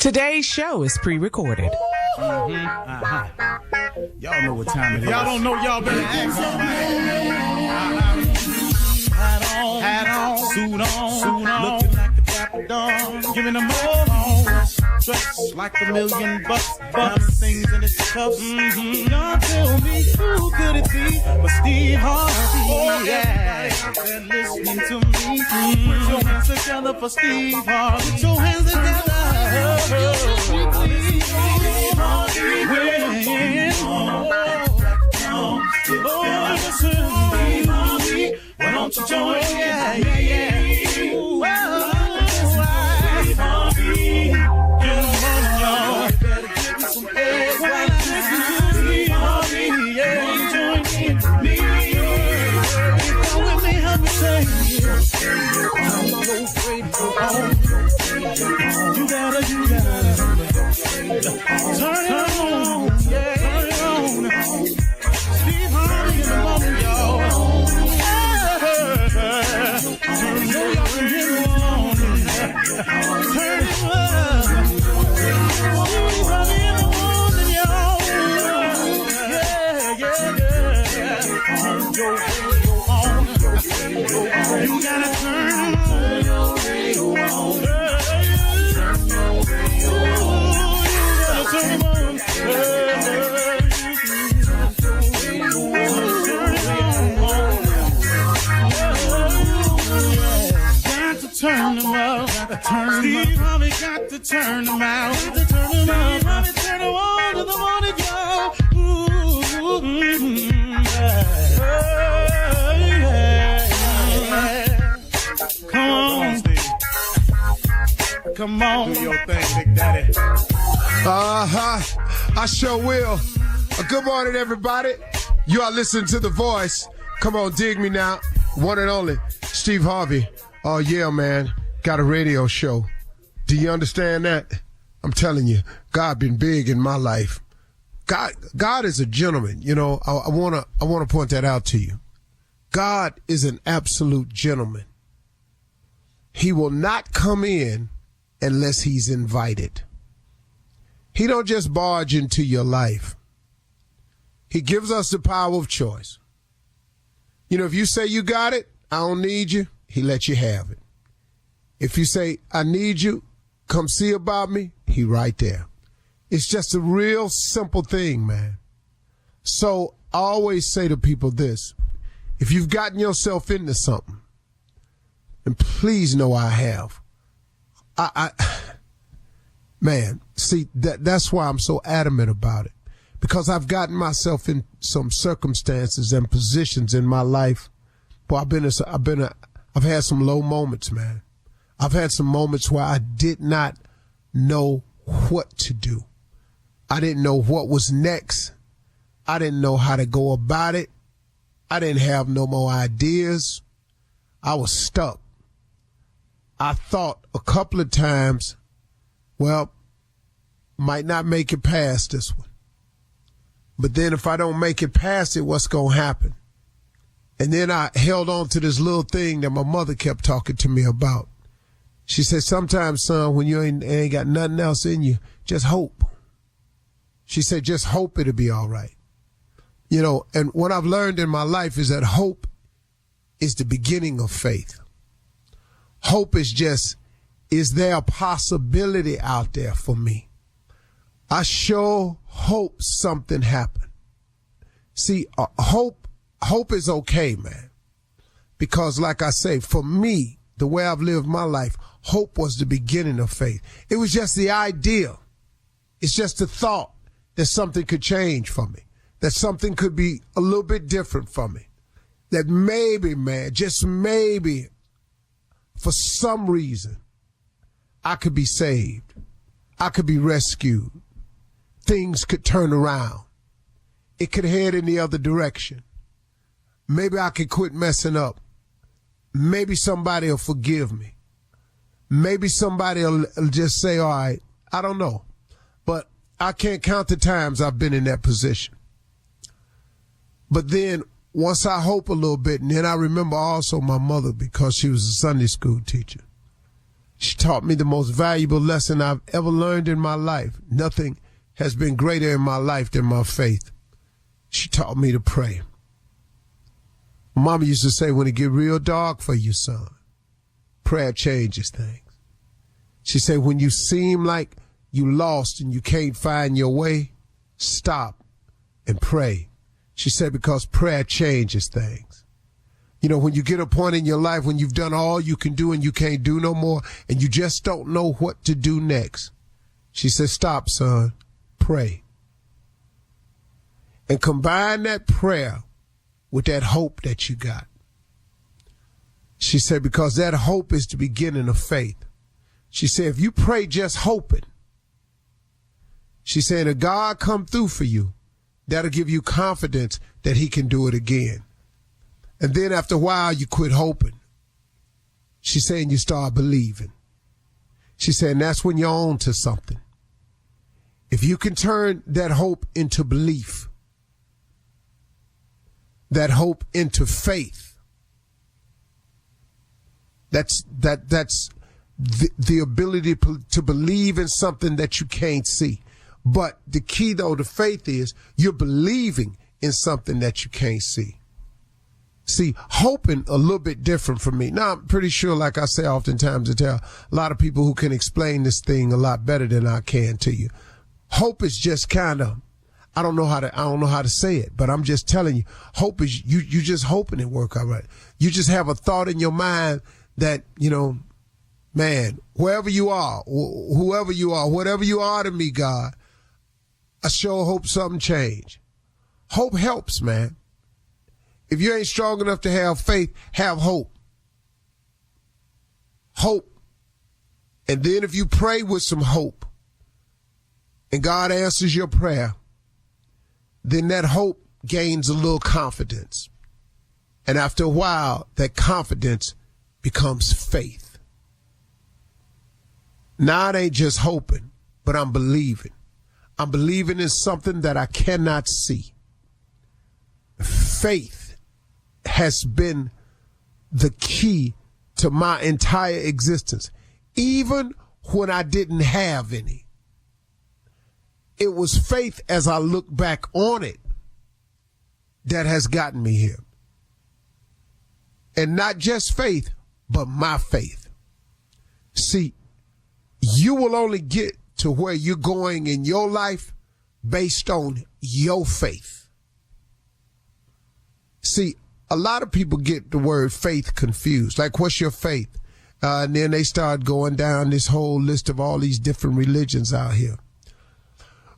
Today's show is pre-recorded. Y'all know what time it is. Y'all don't know, y'all better ask somebody. Hat on, suit on, looking like the Dapper Dawn, giving them all dressed like $1,000,000, things in its cuffs. Y'all tell me who could it be but Steve Harvey? Oh yeah, they're listening to me. Put your hands together for Steve Harvey. Put your hands together. Why don't you join? Yeah. Better give me some eggs right now. Join me. Come with me, help me say. I'm not afraid to go. You gotta turn it on, turn it on. Steve Harvey in the morning, y'all. Turn it up and get it on. Turn it up. Steve Harvey in the morning, y'all. Yeah. Turn your radio on. You gotta turn your radio on. Turn them up, Steve Harvey got to turn them out. Steve Harvey turn them on to the morning, y'all. Come on, Steve. Come on. Do your thing, Big Daddy. I sure will. Good morning, everybody. You are listening to The Voice. Come on, dig me now. One and only, Steve Harvey. Oh, yeah, man. Got a radio show. Do you understand that? I'm telling you, God been big in my life. God is a gentleman. You know, I wanna point that out to you. God is an absolute gentleman. He will not come in unless he's invited. He don't just barge into your life. He gives us the power of choice. You know, if you say you got it, I don't need you, he lets you have it. If you say, I need you, come see about me, he right there. It's just a real simple thing, man. So I always say to people this, if you've gotten yourself into something, and please know I have, man, see, that's why I'm so adamant about it. Because I've gotten myself in some circumstances and positions in my life. Boy, I've had some low moments, man. I've had some moments where I did not know what to do. I didn't know what was next. I didn't know how to go about it. I didn't have no more ideas. I was stuck. I thought a couple of times, well, might not make it past this one. But then if I don't make it past it, what's going to happen? And then I held on to this little thing that my mother kept talking to me about. She said, sometimes, son, when you ain't got nothing else in you, just hope. She said, just hope it'll be all right. You know, and what I've learned in my life is that hope is the beginning of faith. Hope is there a possibility out there for me? I sure hope something happened. See, hope is okay, man. Because like I say, for me, the way I've lived my life, hope was the beginning of faith. It was just the idea. It's just the thought that something could change for me, that something could be a little bit different for me, that maybe, man, just maybe, for some reason, I could be saved. I could be rescued. Things could turn around. It could head in the other direction. Maybe I could quit messing up. Maybe somebody will forgive me. Maybe somebody will just say, all right, I don't know. But I can't count the times I've been in that position. But then once I hope a little bit, and then I remember also my mother, because she was a Sunday school teacher. She taught me the most valuable lesson I've ever learned in my life. Nothing has been greater in my life than my faith. She taught me to pray. Mama used to say, when it get real dark for you, son, prayer changes things. She said, when you seem like you lost and you can't find your way, stop and pray. She said, because prayer changes things. You know, when you get a point in your life when you've done all you can do and you can't do no more and you just don't know what to do next, she said, stop, son, pray. And combine that prayer with that hope that you got. She said, because that hope is the beginning of faith. She said, if you pray just hoping, she said, if God come through for you, that'll give you confidence that he can do it again. And then after a while, you quit hoping. She's saying you start believing. She's saying that's when you're on to something. If you can turn that hope into belief, that hope into faith, that's the ability to believe in something that you can't see. But the key, though, to faith is you're believing in something that you can't see. See, hoping a little bit different from me. Now, I'm pretty sure, like I say oftentimes, I tell a lot of people who can explain this thing a lot better than I can to you. Hope is just kind of, I don't know how to say it, but I'm just telling you, hope is you just hoping it work all right. You just have a thought in your mind that, you know, man, wherever you are, whoever you are, whatever you are to me, God, I sure hope something change. Hope helps, man. If you ain't strong enough to have faith, have hope. Hope. And then if you pray with some hope and God answers your prayer, then that hope gains a little confidence. And after a while, that confidence becomes faith. Now it ain't just hoping, but I'm believing. I'm believing in something that I cannot see. Faith has been the key to my entire existence, even when I didn't have any. It was faith as I look back on it that has gotten me here. And not just faith, but my faith. See, you will only get to where you're going in your life based on your faith. See, a lot of people get the word faith confused. Like, what's your faith? And then they start going down this whole list of all these different religions out here.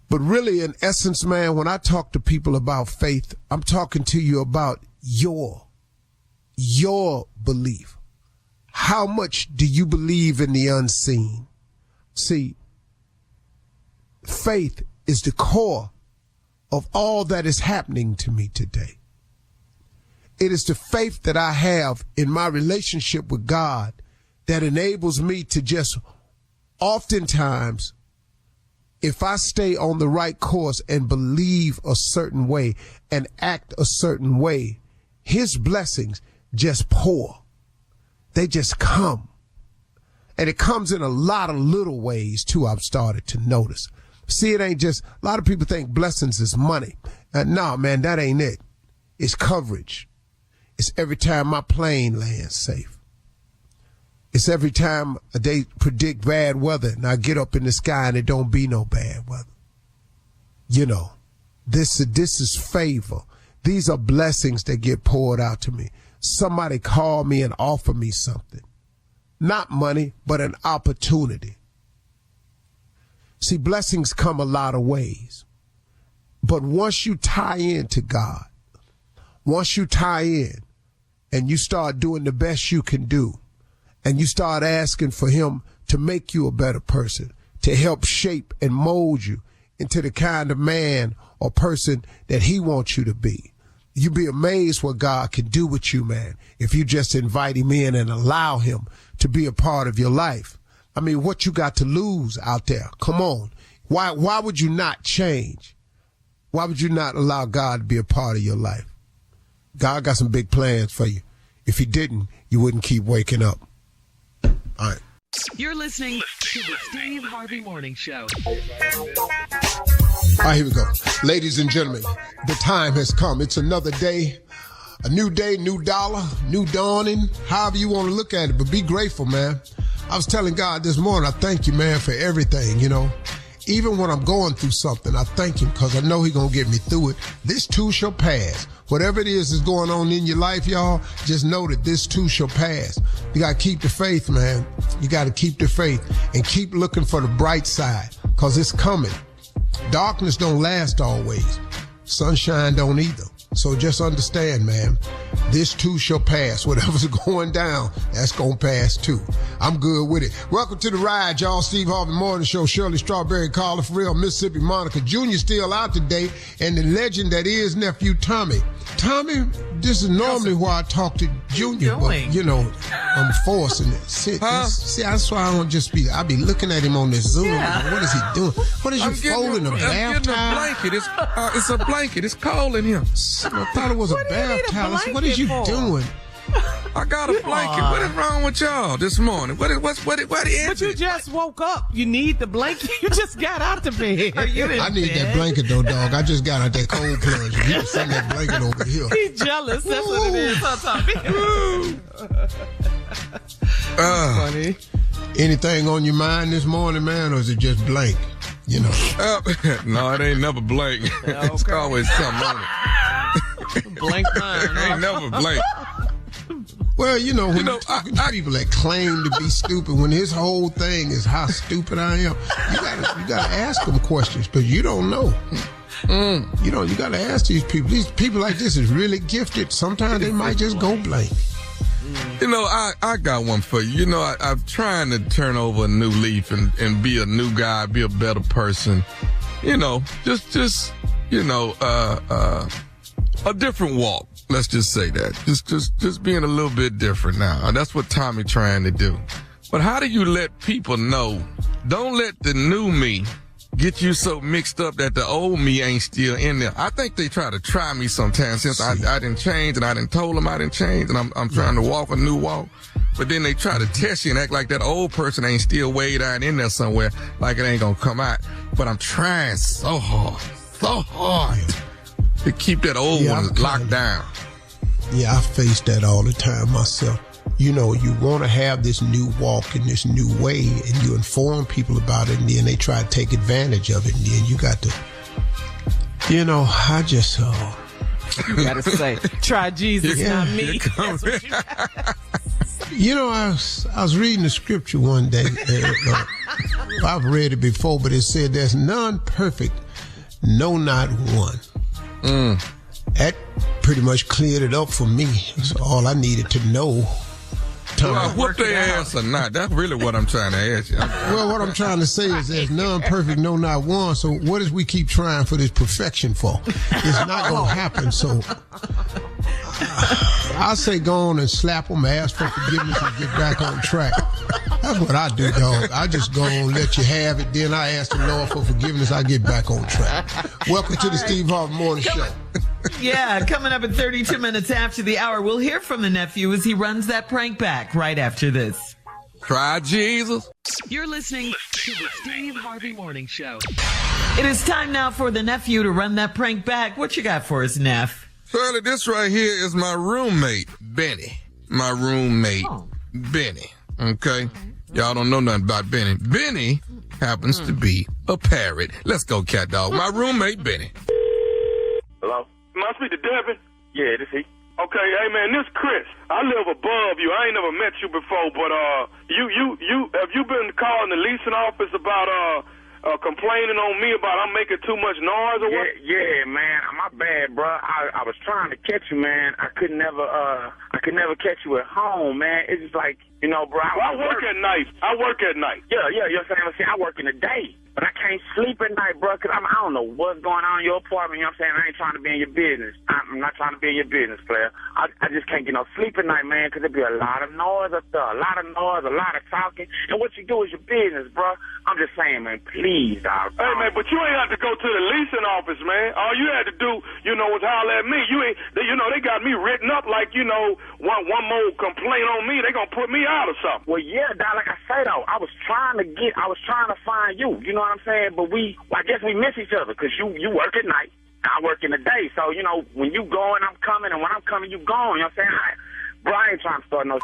But really, in essence, man, when I talk to people about faith, I'm talking to you about your belief. How much do you believe in the unseen? See, faith is the core of all that is happening to me today. It is the faith that I have in my relationship with God that enables me to just oftentimes, if I stay on the right course and believe a certain way and act a certain way, his blessings just pour. They just come. And it comes in a lot of little ways too, I've started to notice. See, it ain't just, a lot of people think blessings is money. No, man, that ain't it. It's coverage. It's every time my plane lands safe. It's every time they predict bad weather and I get up in the sky and it don't be no bad weather. You know, this is favor. These are blessings that get poured out to me. Somebody call me and offer me something. Not money, but an opportunity. See, blessings come a lot of ways. But once you tie into God, once you tie in and you start doing the best you can do, and you start asking for him to make you a better person, to help shape and mold you into the kind of man or person that he wants you to be, you'd be amazed what God can do with you, man, if you just invite him in and allow him to be a part of your life. I mean, what you got to lose out there? Come on. Why would you not change? Why would you not allow God to be a part of your life? God got some big plans for you. If he didn't, you wouldn't keep waking up. All right. You're listening to the Steve Harvey Morning Show. All right, here we go. Ladies and gentlemen, the time has come. It's another day, new dollar, new dawning, however you want to look at it, but be grateful, man. I was telling God this morning, I thank you, man, for everything, you know. Even when I'm going through something, I thank him because I know he's going to get me through it. This too shall pass. Whatever it is that's going on in your life, y'all, just know that this too shall pass. You got to keep the faith, man. You got to keep the faith and keep looking for the bright side because it's coming. Darkness don't last always. Sunshine don't either. So just understand, man, this too shall pass. Whatever's going down, that's going to pass too. I'm good with it. Welcome to the ride, y'all. Steve Harvey Morning Show. Shirley Strawberry, Carla Farrell, Mississippi Monica Jr. still out today. And the legend that is nephew Tommy. Tommy, this is normally where I talk to Junior, but, you know, I'm forcing it. See, that's why I don't just be, I be looking at him on this Zoom. Yeah. What is he doing? What is you folding a bath towel? I'm getting a blanket. It's a blanket. It's cold in here. I thought it was a bath towel. What is you doing? I got a blanket. What is wrong with y'all this morning? What is But you just woke up. You need the blanket. You just got out the bed. I need that blanket though, dog. I just got out that cold plunge. You can send that blanket over here. He's jealous. That's what it is. Funny. Anything on your mind this morning, man, or is it just blank? You know. No, it ain't never blank. Okay. It's always something on it. Blank mind. It ain't never blank. Well, you know, when you're talking to people that claim to be stupid, when his whole thing is how stupid I am, you gotta ask them questions because you don't know. You know, you gotta ask these people. These people like this is really gifted. Sometimes they might just go blank. You know, I got one for you. You know, I'm trying to turn over a new leaf and be a new guy, be a better person. You know, just you know, a different walk. Let's just say that. Just being a little bit different now. And that's what Tommy trying to do. But how do you let people know? Don't let the new me get you so mixed up that the old me ain't still in there. I think they try to try me sometimes since I didn't change and I didn't told them I didn't change and I'm trying to walk a new walk. But then they try to test you and act like that old person ain't still way down in there somewhere, like it ain't gonna come out. But I'm trying so hard to keep that old one locked down. Yeah, I face that all the time myself. You know, you want to have this new walk and this new way, and you inform people about it, and then they try to take advantage of it, and then you got to, you know, I just... You got to say, try Jesus, not me. That's what you know, I was reading the scripture one day. I've read it before, but it said there's none perfect, no, not one. That pretty much cleared it up for me. That's all I needed to know. Well, whoop their ass or not? That's really what I'm trying to ask you. Well, what I'm trying to say is there's none perfect, no, not one. So what is we keep trying for this perfection for? It's not going to happen. So I say go on and slap them, ask for forgiveness, and get back on track. That's what I do, dog. I just go on, let you have it. Then I ask the Lord for forgiveness. I get back on track. Welcome to the Steve Harvey Morning Show. Yeah, coming up at 32 minutes after the hour, we'll hear from the nephew as he runs that prank back right after this. Try Jesus. You're listening to the Steve Harvey Morning Show. It is time now for the nephew to run that prank back. What you got for us, Neff? Shirley, this right here is my roommate, Benny. My roommate, Benny. Okay? Y'all don't know nothing about Benny. Benny happens to be a parrot. Let's go, cat dog. My roommate, Benny. Hello? Must be the Devin? Yeah, this he. Okay, hey man, this Chris. I live above you. I ain't never met you before, but you have you been calling the leasing office about complaining on me about I'm making too much noise or what? Yeah, man. My bad, bro. I was trying to catch you, man. I could never catch you at home, man. It's just like, you know, bro. I work at night. Yeah, you know what I'm saying? I work in the day. But I can't sleep at night, bro, because I don't know what's going on in your apartment. You know what I'm saying? I ain't trying to be in your business. I'm not trying to be in your business, player. I just can't get no sleep at night, man, because there be a lot of noise up there. A lot of noise, a lot of talking. And what you do is your business, bro. I'm just saying, man, please, dog. Hey, man, but you ain't have to go to the leasing office, man. All you had to do, you know, was holler at me. You know, they got me written up like, you know, one more complaint on me, they going to put me out or something? Well, yeah, dog, like I say, though, I was trying to find you. You know what I'm saying? But I guess we miss each other because you work at night. I work in the day. So, you know, when you going, I'm coming, and when I'm coming, you going. You know what I'm saying? Bro, I ain't trying to start no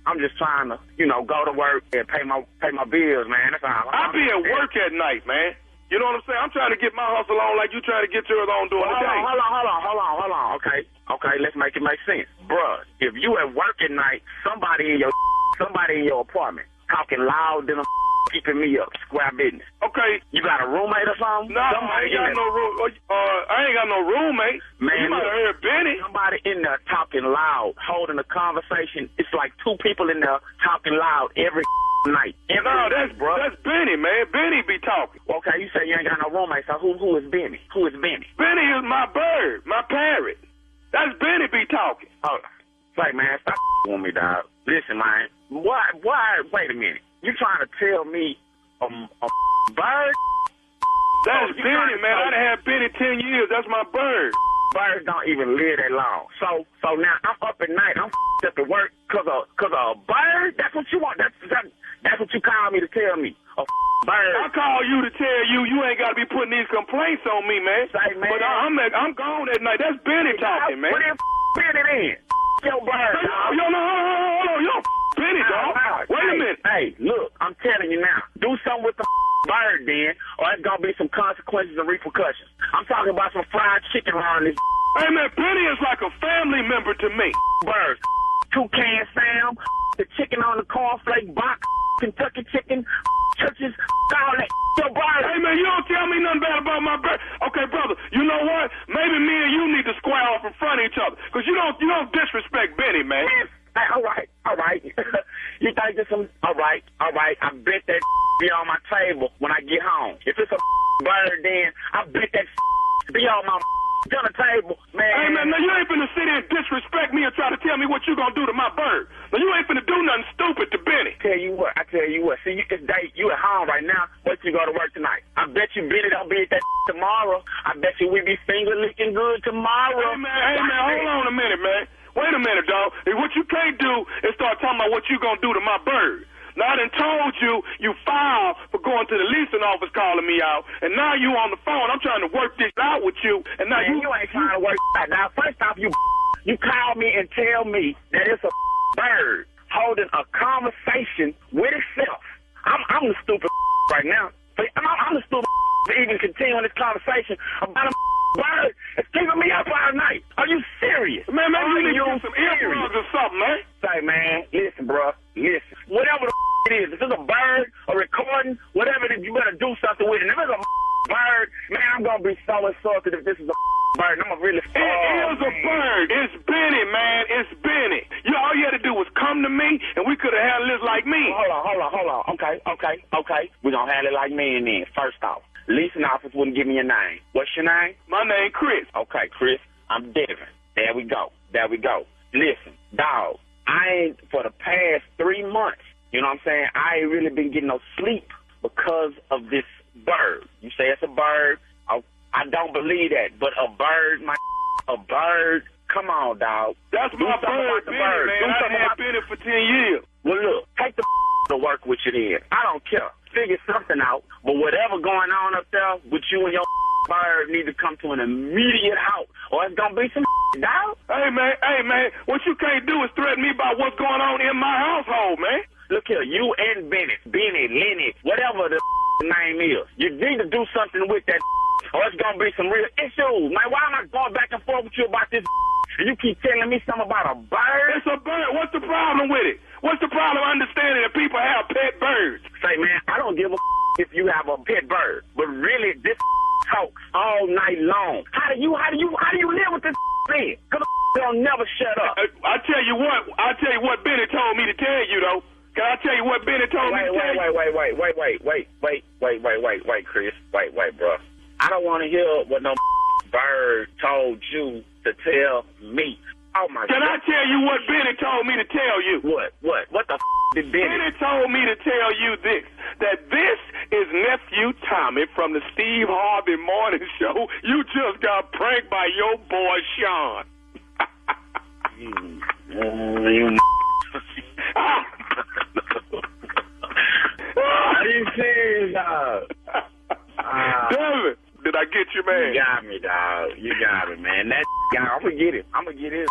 I'm just trying to, you know, go to work and pay my bills, man. That's all. I be at work at night, man. You know what I'm saying? I'm trying to get my hustle on like you trying to get yours on during the day. Hold on. Okay, let's make it make sense. Bruh, if you at work at night, somebody in your apartment talking loud than a keeping me up, square business. Okay. You got a roommate or something? No, I ain't got no room. I ain't got no roommate. Man, you might have heard Benny. Somebody in there talking loud, holding a conversation. It's like two people in there talking loud every night. That's Benny, man. Benny be talking. Okay, you say you ain't got no roommate, so who is Benny? Who is Benny? Benny is my bird, my parrot. That's Benny be talking. Oh, say, man, stop with me, dog. Listen, man. Why? Wait a minute. You trying to tell me a bird? That's Benny, man. I done had Benny 10 years. That's my bird. Birds don't even live that long. So now I'm up at night. I'm up at work because of a bird? That's what you want? That's what you call me to tell me? A bird? I call you to tell you ain't got to be putting these complaints on me, man. Say, man. But I'm gone at night. That's Benny talking, man. Put in Benny then. Your bird, dog. Yo, no, hold on. Yo, Benny, dog. Wait a minute. Hey, look, I'm telling you now. Do something with the bird then, or it's going to be some consequences and repercussions. I'm talking about some fried chicken around this. Hey, man, Benny is like a family member to me. Birds. Toucan Sam, the chicken on the cornflake box, Kentucky chicken, churches, all that. Your bird. Hey, man, you don't tell me nothing bad about my bird. Okay, brother, you know what? Maybe me and you need to square off in front of each other, because you don't disrespect Benny, man. Hey, all right. You think this some? All right. I bet that be on my table when I get home. If it's a bird, then I bet that be on my dinner table, man. Hey, man, now you ain't finna sit here and disrespect me and try to tell me what you gonna do to my bird. Now you ain't finna do nothing stupid to Benny. I tell you what. See, you at home right now. Wait till you go to work tonight. I bet you Benny don't be at that tomorrow. I bet you we be finger licking good tomorrow. Hey, man, hold on a minute, man. Wait a minute, dog. What you can't do is start talking about what you gonna do to my bird. Now, I done told you filed for going to the leasing office calling me out, and now you on the phone. I'm trying to work this out with you, and now man, you ain't trying to work it out. Now, first off, you call me and tell me that it's a bird holding a conversation with itself. I'm the stupid right now. I'm the stupid to even continue on this conversation about a bird. It's keeping me up all night. Are you serious? Man, maybe you need to get some earplugs or something, man. Say, man, listen, bro. Listen. Whatever the it is, if it's a bird, a recording, whatever it is, you better do something with it. If it's a bird, man, I'm going to be so insulted if this is a bird. I'm going to really... It is a bird. It's Benny, man. It's Benny. All you had to do was come to me, and we could have handled this like me. Hold on. Okay. We're going to handle it like me and then. First off, leasing office wouldn't give me your name. What's your name? My name Chris. Okay, Chris. I'm Devin. There we go. Listen, dog, I ain't, for the past 3 months, you know what I'm saying, I ain't really been getting no sleep because of this bird. You say it's a bird. I don't believe that, but a bird, come on, dog. That's my bird, Benny, man. I had Benny for 10 years. Well, look, take the to work with you then. I don't care. Figure something out, but whatever going on up there with you and your bird need to come to an immediate halt, or it's gonna be some dog. Hey man, what you can't do is threaten me about what's going on in my household, man. Look here, you and Benny, Lenny, whatever the name is, you need to do something with that, or it's gonna be some real issues, man. Why am I going back and forth with you about this? And you keep telling me something about a bird? It's a bird. What's the problem with it? What's the problem understanding that people have pet birds? Say, man, I don't give a if you have a pet bird, but really this talks all night long. How do you live with this man? Cause they'll never shut up. I tell you what Benny told me to tell you though. Can I tell you what Benny told me to tell you? Wait, Chris. Wait, bro. I don't want to hear what no bird told you to tell me. Oh my God. Can I tell you what Benny told me to tell you? What the did Benny? Benny told me to tell you this, that this is nephew Tommy from the Steve Harvey Morning Show. You just got pranked by your boy Sean. You you serious, dog? Devin, did I get you, man? You got me, dog. You got it, man. That guy, I'm gonna get it. I'm gonna get it.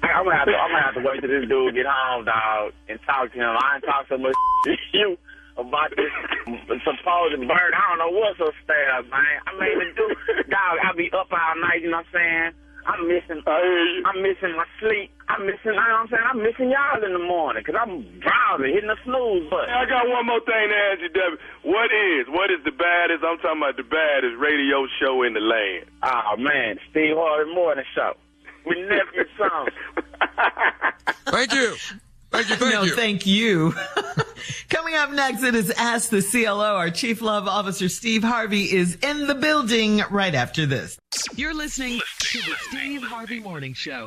I'm gonna have to wait till this dude get home, dog, and talk to him. I ain't talk so much to you about this supposed bird. I don't know what's upstairs, man. I mean, the dude, dog, I be up all night. You know what I'm saying? I'm missing my sleep. I'm missing y'all in the morning because I'm drowsy, hitting the snooze button. I got one more thing to ask you, Debbie. What is the baddest, I'm talking about the baddest radio show in the land? Oh, man, Steve Harvey Morning Show. With nephew song. Thank you. Thank you. Thank you. Coming up next, it is Ask the CLO. Our Chief Love Officer, Steve Harvey, is in the building right after this. You're listening to the Steve Harvey Morning Show.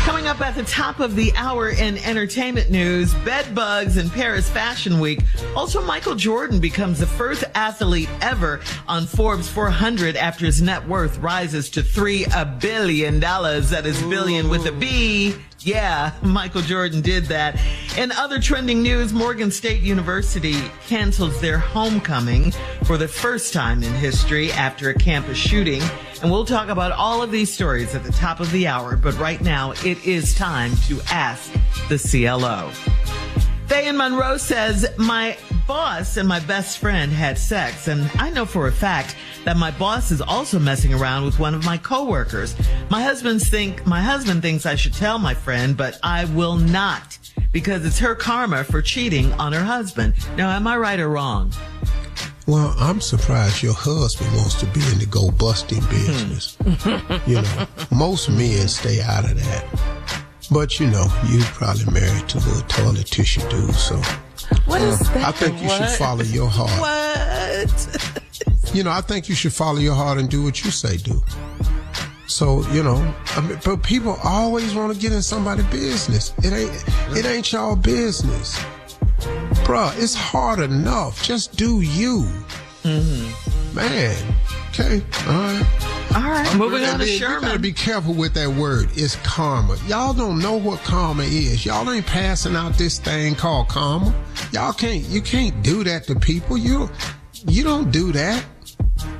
Coming up at the top of the hour in entertainment news, bed bugs in Paris Fashion Week. Also, Michael Jordan becomes the first athlete ever on Forbes 400 after his net worth rises to $3 billion. That is billion with a B. Yeah, Michael Jordan did that. In other trending news, Morgan State University cancels their homecoming for the first time in history after a campus shooting. And we'll talk about all of these stories at the top of the hour. But right now, it is time to ask the CLO. Faye in Monroe says, my boss and my best friend had sex, and I know for a fact that my boss is also messing around with one of my coworkers. My husband thinks I should tell my friend, but I will not because it's her karma for cheating on her husband. Now, am I right or wrong? Well, I'm surprised your husband wants to be in the go busting business. You know, most men stay out of that. But, you know, you probably married to a little toilet tissue dude, so. What is that? I think you should follow your heart. What? You know, I think you should follow your heart and do what you say do. So, you know, but people always want to get in somebody's business. It ain't y'all business. Bruh, it's hard enough. Just do you. Mm-hmm. Man. Okay. All right. Moving on to Sherman. You gotta be careful with that word. It's karma. Y'all don't know what karma is. Y'all ain't passing out this thing called karma. You can't do that to people. You don't do that.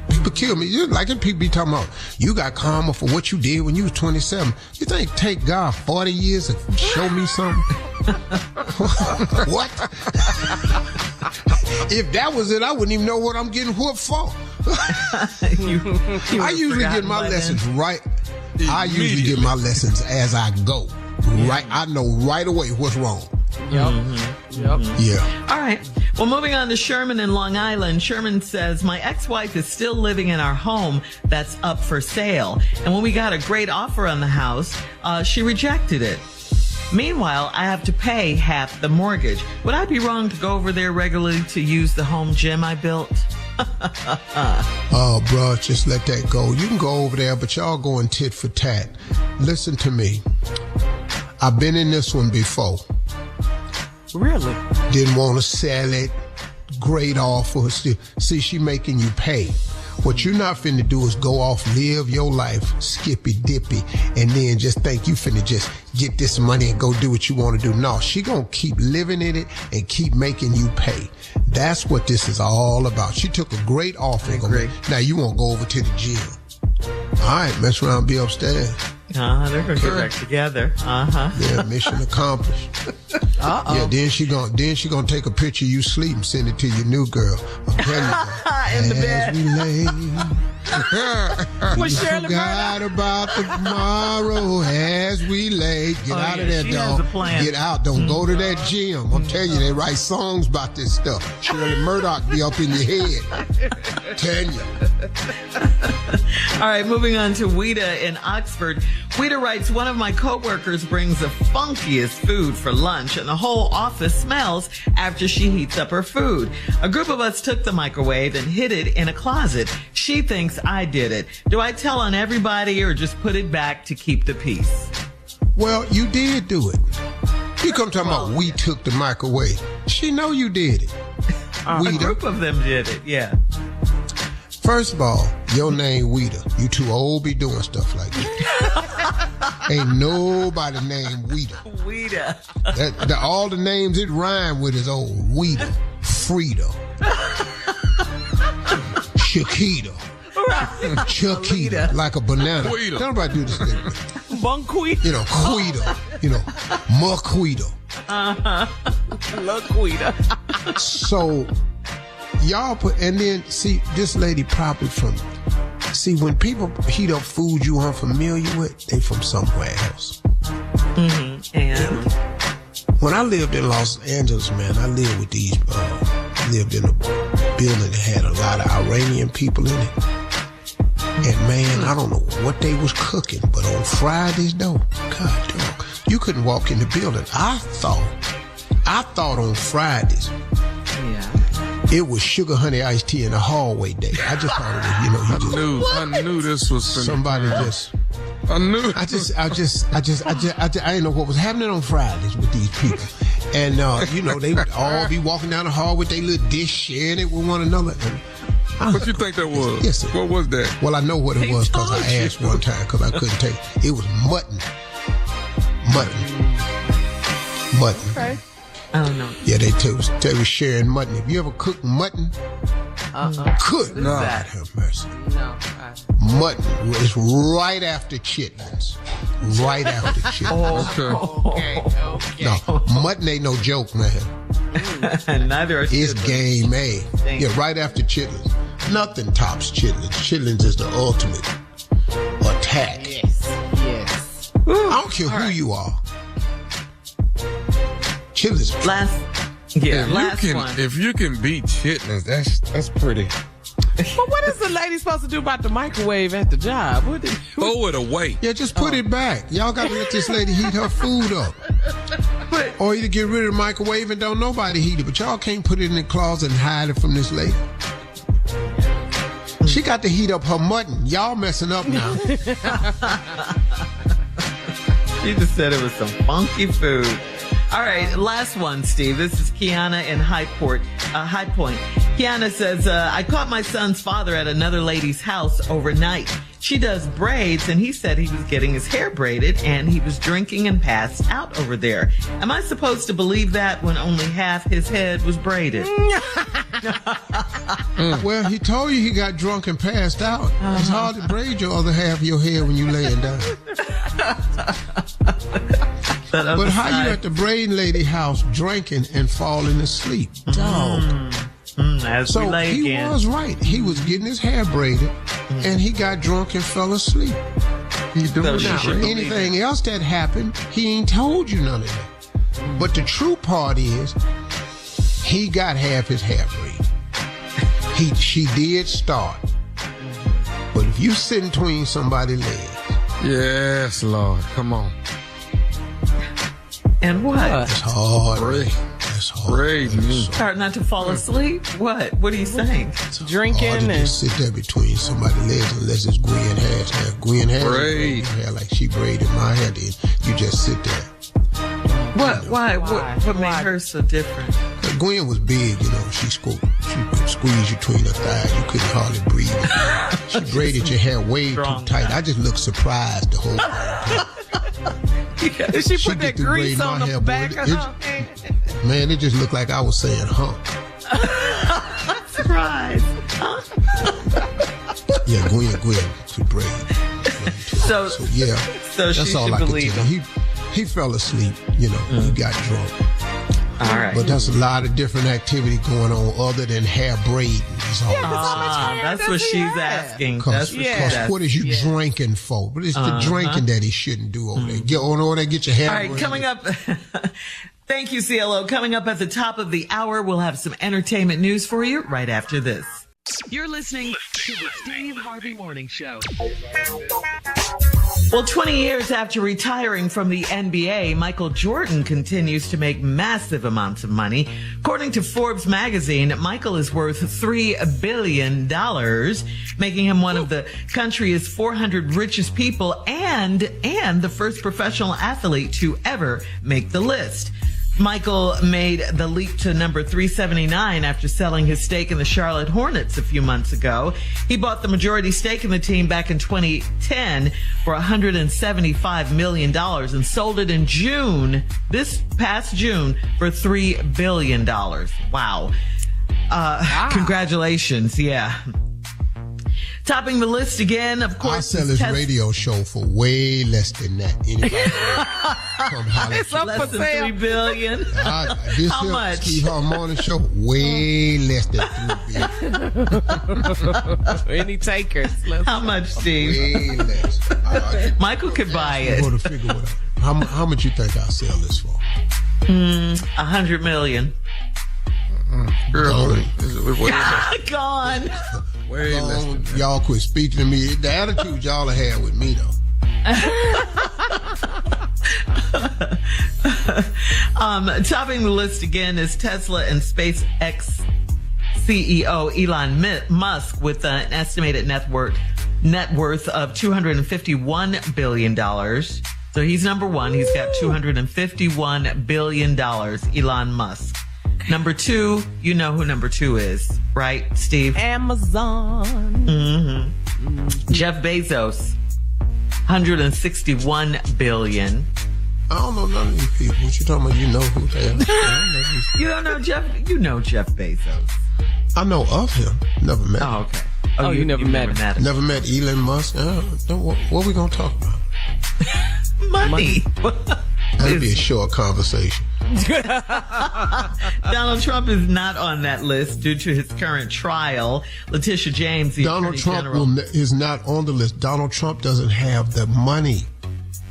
People kill me. You like it, people be talking about you got karma for what you did when you was 27. You think take God 40 years to show me something? What? If that was it, I wouldn't even know what I'm getting whooped for. I usually get my lessons right. I usually get my lessons as I go. Right, I know right away what's wrong. Yep. Yeah. All right. Well, moving on to Sherman in Long Island. Sherman says, my ex-wife is still living in our home that's up for sale. And when we got a great offer on the house, she rejected it. Meanwhile, I have to pay half the mortgage. Would I be wrong to go over there regularly to use the home gym I built? Oh, bro, just let that go. You can go over there, but y'all going tit for tat. Listen to me. I've been in this one before. Really? Didn't want to sell it. Great offer. See, she making you pay. What you're not finna do is go off, live your life, skippy dippy, and then just think you finna just get this money and go do what you want to do. No, she gonna keep living in it and keep making you pay. That's what this is all about. She took a great offer. Now you won't go over to the gym. All right, mess around and be upstairs. They're gonna get back together. Yeah, mission accomplished. Yeah, then she gonna take a picture of you sleep and send it to your new girl. I'm telling you. In the bed. We lay. Was Shirley forgot about the tomorrow as we lay. Get out of there, dog. Get out. Don't go to that gym. I'm telling you, they write songs about this stuff. Shirley Murdoch be up in your head. I'm telling you. All right, moving on to Weta in Oxford. Weta writes, one of my coworkers brings the funkiest food for lunch and the whole office smells after she heats up her food. A group of us took the microwave and hid it in a closet. She thinks I did it. Do I tell on everybody or just put it back to keep the peace? Well, you did do it. You come talking about we took the microwave. She know you did it. A group of them did it, yeah. First of all, your name Weta. You too old be doing stuff like that. Ain't nobody named Weeda. Weeda. All the names it rhyme with is old. Weeda, Frida, Chiquita, Chiquita, like a banana. Quita. Don't nobody do this thing. Bunquita. You know, Quita. You know, Marquita. Laquita. So, y'all and then, see, this lady probably see, when people heat up food you unfamiliar with, they from somewhere else. Mm-hmm. And when I lived in Los Angeles, man, I lived with these, lived in a building that had a lot of Iranian people in it. And man, I don't know what they was cooking, but on Fridays though, God dog, you couldn't walk in the building. I thought on Fridays, it was sugar honey iced tea in the hallway day. I just thought it was, I knew this was somebody just. I knew. I didn't know what was happening on Fridays with these people. And, they would all be walking down the hall with their little dish, sharing it with one another. And what you think that was? Yes, what was that? Well, I know what it was because I asked one time because I couldn't take it. It was mutton. Mutton. Okay. I don't know. Yeah, they were sharing mutton. Have you ever cooked mutton? Good Lord have mercy. No. Mutton is right after chitlins. Right after chitlins. Okay. No, mutton ain't no joke, man. Neither are It's game A. Yeah, right after chitlins. Nothing tops chitlins. Chitlins is the ultimate attack. Yes. Woo. I don't care who you are. Chitlins. If you can beat chitlins, that's pretty. But what is the lady supposed to do about the microwave at the job? Throw it away. Yeah, just put it back. Y'all got to let this lady heat her food up. Or either get rid of the microwave and don't nobody heat it. But y'all can't put it in the closet and hide it from this lady. She got to heat up her mutton. Y'all messing up now. She just said it was some funky food. All right, last one, Steve. This is Kiana in High Point. Kiana says, I caught my son's father at another lady's house overnight. She does braids, and he said he was getting his hair braided, and he was drinking and passed out over there. Am I supposed to believe that when only half his head was braided? Well, he told you he got drunk and passed out. It's hard to braid your other half of your hair when you laying down. But how you at the braiding lady house drinking and falling asleep? Dog. So he was right. He was getting his hair braided, and he got drunk and fell asleep. Anything else that happened, he ain't told you none of that. But the true part is, he got half his hair braided. She did start. But if you sit between somebody's legs. Yes, Lord. Come on. And what? That's hard. That's hard. Start not to fall asleep? What? What are you saying? Drinking hard to and just sit there between somebody's legs unless it's Gwen has hair. Gwen has hair like she braided my hair. Then you just sit there. What? Why? What made her so different? Gwen was big, she could squeeze you between her thighs. You couldn't hardly breathe. She braided your hair way too tight. I just looked surprised the whole time. Did she put that grease on the back of her head? Man, it just looked like I was saying hump. Surprise. Yeah, Gwen could braid. So yeah, that's all I can tell you. He fell asleep, he got drunk. All right. But there's a lot of different activity going on other than hair braiding. That's what she's asking. Because what is you drinking for? But it's the drinking that he shouldn't do over there. Get on over there, get your hair braided. All right, coming up. Thank you, CLO. Coming up at the top of the hour, we'll have some entertainment news for you right after this. You're listening to the Steve Harvey Morning Show. Well, 20 years after retiring from the NBA, Michael Jordan continues to make massive amounts of money. According to Forbes magazine, Michael is worth $3 billion, making him one of the country's 400 richest people and the first professional athlete to ever make the list. Michael made the leap to number 379 after selling his stake in the Charlotte Hornets a few months ago. He bought the majority stake in the team back in 2010 for $175 million and sold it in June, this past June, for $3 billion. Wow. Congratulations. Yeah. Topping the list again, of course. I sell his radio show for way less than that. Anybody come holler. It's up less for than sale. $3 billion. How much? Steve Harvey Morning Show, way less than $3 billion. Any takers? How much, Steve? Way less. Michael could buy it. Go to figure what out. How much you think I'll sell this for? $100 million. Girl, Gone. way less than that. Y'all quit speaking to me. The attitude y'all have had with me, though. Topping the list again is Tesla and SpaceX CEO Elon Musk with an estimated net worth of $251 billion. So he's number one. He's got $251 billion, Elon Musk. Number two, you know who number two is, right, Steve? Amazon. Mm-hmm. Jeff Bezos, $161 billion. I don't know none of these people. What you talking about? You know who they are. I don't know these people. You don't know Jeff? You know Jeff Bezos. I know of him. Never met him. Oh, okay. Oh, you never met him. Never met Elon Musk. What we gonna talk about? Money. That'd be a short conversation. Donald Trump is not on that list due to his current trial. Letitia James, the Donald Attorney Trump General, is not on the list. Donald Trump doesn't have the money.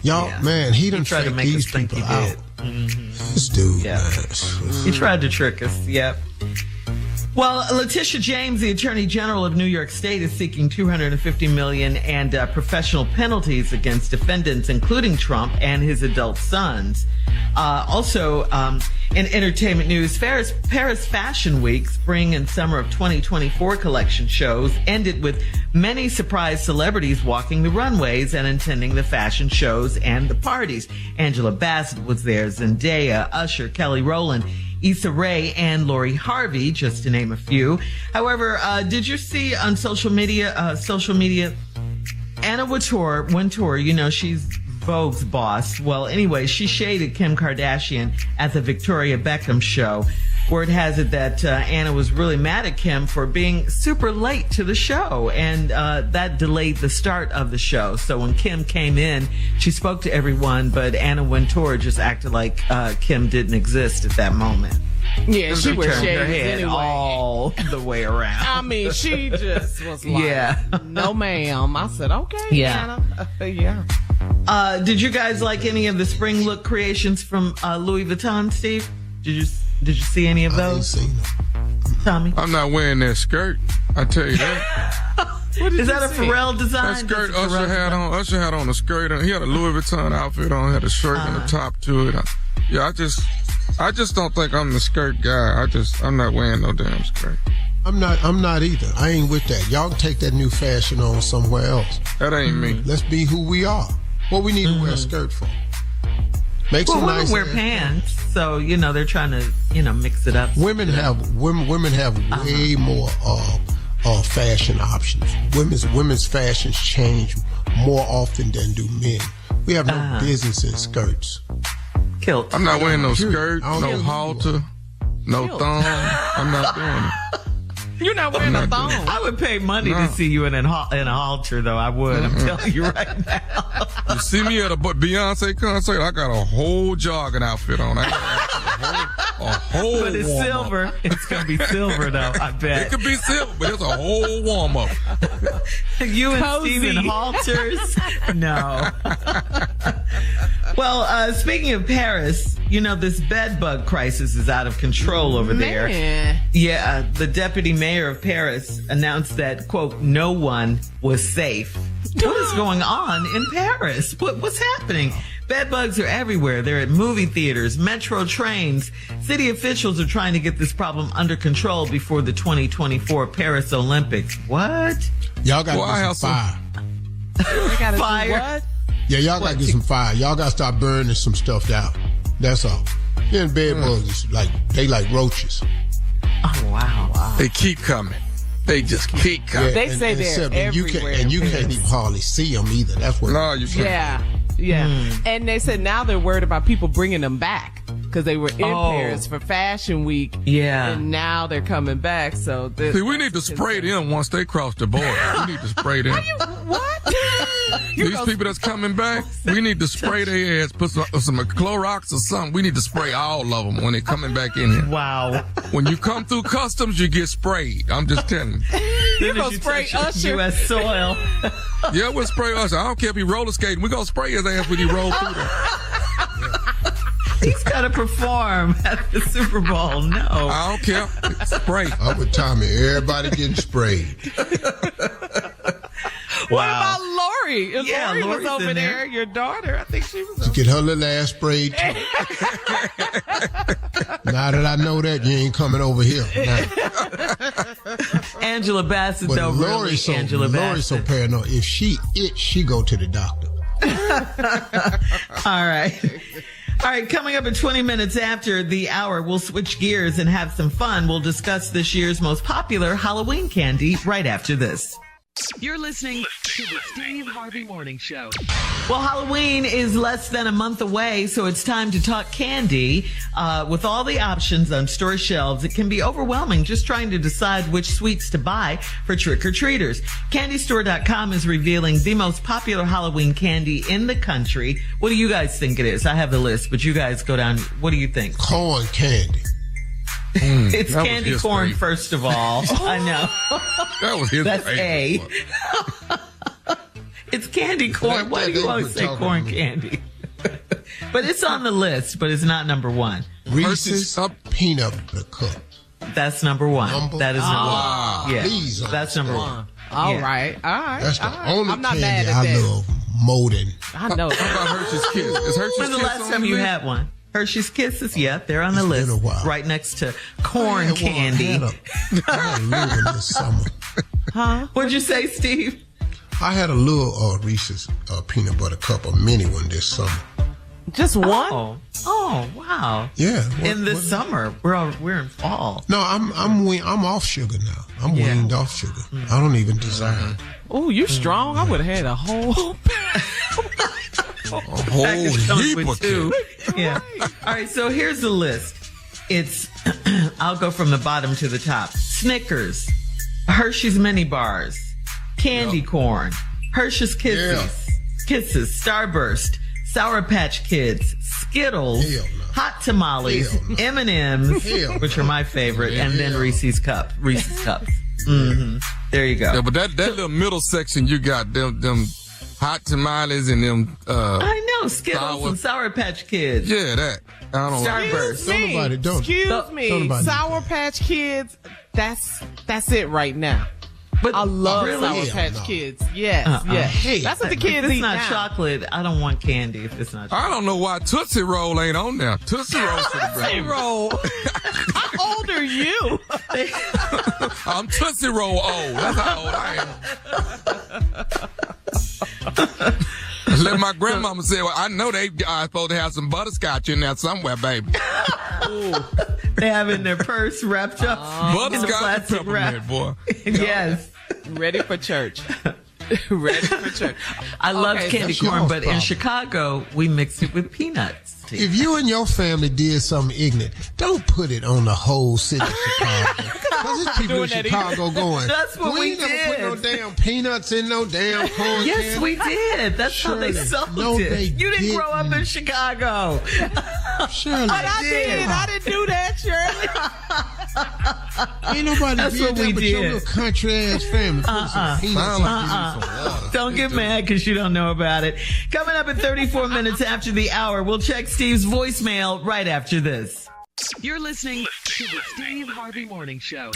Y'all, man, he done tried to faked make us these think people he out. did. Mm-hmm. This dude, Yeah. man. He tried to trick us. Yep. Well, Letitia James, the Attorney General of New York State, is seeking $250 million and professional penalties against defendants, including Trump and his adult sons. Also, in entertainment news, Paris Fashion Week, spring and summer of 2024 collection shows ended with many surprise celebrities walking the runways and attending the fashion shows and the parties. Angela Bassett was there, Zendaya, Usher, Kelly Rowland, Issa Rae, and Lori Harvey, just to name a few. However, did you see on social media, Anna Wintour, you know, she's Vogue's boss. Well, anyway, she shaded Kim Kardashian at the Victoria Beckham show. Word has it that Anna was really mad at Kim for being super late to the show, and that delayed the start of the show. So when Kim came in, she spoke to everyone, but Anna Wintour just acted like Kim didn't exist at that moment. Yeah, she was turned her shades head anyway. all the way around. I mean, she just was like, Yeah. no ma'am. I said, okay, Yeah. Anna. Yeah. Did you guys like any of the spring look creations from Louis Vuitton, Steve? Did you see any of I ain't those, seen him. Tommy? I'm not wearing that skirt. I tell you that. Is that a Pharrell design? That skirt That's a Usher Pharrell had design. on. Usher had on a skirt. And he had a Louis Vuitton outfit on. Had a shirt and a top to it. I just don't think I'm the skirt guy. I'm not wearing no damn skirt. I'm not either. I ain't with that. Y'all can take that new fashion on somewhere else. That ain't me. Let's be who we are. What we need to wear a skirt for? Make Well, some women nice wear ass pants, so they're trying to mix it up. Women have way more fashion options. Women's fashions change more often than do men. We have no business in skirts. Kilt. I'm not wearing no Period. skirt, I don't no know. halter, no thong. I'm not doing it. You're not wearing a thong. I would pay money to see you in a halter, though. I would. I'm telling you right now. You see me at a Beyonce concert, I got a whole jogging outfit on. I got a whole But it's warm-up. silver. It's gonna be silver, though. I It bet. could be silver, but it's a whole warm up. You and Cozy. Steve in halters? No. Well, speaking of Paris, this bed bug crisis is out of control over there. Man. Yeah, the deputy mayor of Paris announced that, quote, no one was safe. What is going on in Paris? What's happening? Bed bugs are everywhere. They're at movie theaters, metro trains. City officials are trying to get this problem under control before the 2024 Paris Olympics. What? Y'all got Well, I to have get some fire. They gotta Fire. do what? Yeah, y'all got to get some fire. Y'all got to start burning some stuff out. That's all. Yeah, and bed bugs, they like roaches. Oh, wow. They keep coming. They just keep coming. Yeah, They say they're everywhere. You can't even hardly see them either. That's what. No, you can't. Yeah. And they said now they're worried about people bringing them back because they were in Paris for Fashion Week. Yeah. And now they're coming back. So See, we need to spray them once they cross the border. We need to spray them. What? These people that's coming back, we need to spray their ass, put some Clorox or something. We need to spray all of them when they're coming back in here. Wow. When you come through customs, you get sprayed. I'm just telling you. You're going to spray Usher. U.S. soil. Yeah, we'll spray Usher. I don't care if he roller skating. We're going to spray his ass when he roll through there. He's got to perform at the Super Bowl. No. I don't care. Spray. Up with Tommy. Everybody getting sprayed. What about Lori? If Yeah, Lori was Lori's over in there, there. your daughter, I think she was To over get her little ass sprayed too. Now that I know that, you ain't coming over here. Now. Angela Bassett, But though, really, Angela Lori's so Bassett. paranoid. If she go to the doctor. All right. All right, coming up in 20 minutes after the hour, we'll switch gears and have some fun. We'll discuss this year's most popular Halloween candy right after this. You're listening to the Steve Harvey Morning Show. Well, Halloween is less than a month away, so it's time to talk candy. With all the options on store shelves, it can be overwhelming just trying to decide which sweets to buy for trick-or-treaters. CandyStore.com is revealing the most popular Halloween candy in the country. What do you guys think it is? I have the list, but you guys go down. What do you think? Corn candy. It's that was candy his corn, favorite. first of all. I know. That was his That's favorite. It's candy corn. Why do you always say corn candy? But it's on the list, but it's not number one. Reese's peanut butter cup. That's number one. That is number Wow. one. Yeah, Please that's number one. All Yeah. right. That's the all right. only I'm not candy mad at I that. love more than. I know. How about Hershey's Kiss? Is Hershey's When's the Kiss last on time the you list? had one? Hershey's Kisses, yeah, they're on the It's list. been a while. Right next to corn I had candy. a little this summer. What'd you say, Steve? I had a little Reese's peanut butter cup, a mini one this summer. Just one? Oh, wow. Yeah. In the summer, we're in fall. No, I'm off sugar now. I'm Yeah. weaned off sugar. I don't even desire it. Oh, you strong. I would have had a whole. A whole Package comes heap with of two. candy. Yeah. All right, so here's the list. It's, I'll go from the bottom to the top. Snickers, Hershey's mini bars, candy corn, Hershey's Kisses, Starburst, Sour Patch Kids, Skittles, Hell no. Hot Tamales, Hell no. M&M's, Hell which no. are my favorite, and then Hell. Reese's Cups. Mm-hmm. There you go. Yeah, but that little middle section you got them hot tamales and them I know, Skittles and Sour Patch Kids. yeah, that. I don't like. Starburst. Don't nobody don't. Excuse Don't me. nobody. Sour Patch Kids. That's it right now. But I love really? Sour Hell Patch no. Kids. Yes, yes. Hey, That's what the If kids it's eat not now. chocolate, I don't want candy if it's not chocolate. I don't know why Tootsie Roll ain't on there. Tootsie Roll should have Tootsie been. Roll. How old are you? I'm Tootsie Roll old. That's how old I am. Let my grandmama say, well, I know they are supposed to have some butterscotch in there somewhere, baby. They have it in their purse wrapped up in the Butterscotch and plastic wrap. peppermint, boy. Yes. Ready for church. Ready for church. I love Okay, candy that's corn, y'all's but in problem. Chicago, we mixed it with peanuts. If you and your family did something ignorant, don't put it on the whole city of Chicago. Because there's people in Doing that Chicago going, That's what we ain't never put no did. damn peanuts in no damn corn Yes, candy. we did. That's how they Shirley, sold no, it. they You didn't grow up in didn't. Chicago. Shirley, But I did. I didn't do that, Shirley. Ain't nobody That's did what that we but your did. little country ass family. Put some peanuts Sound in like it. you need some water. Don't get mad because you don't know about it. Coming up at 34 minutes after the hour, we'll check Steve's voicemail right after this. You're listening to the Steve Harvey Morning Show.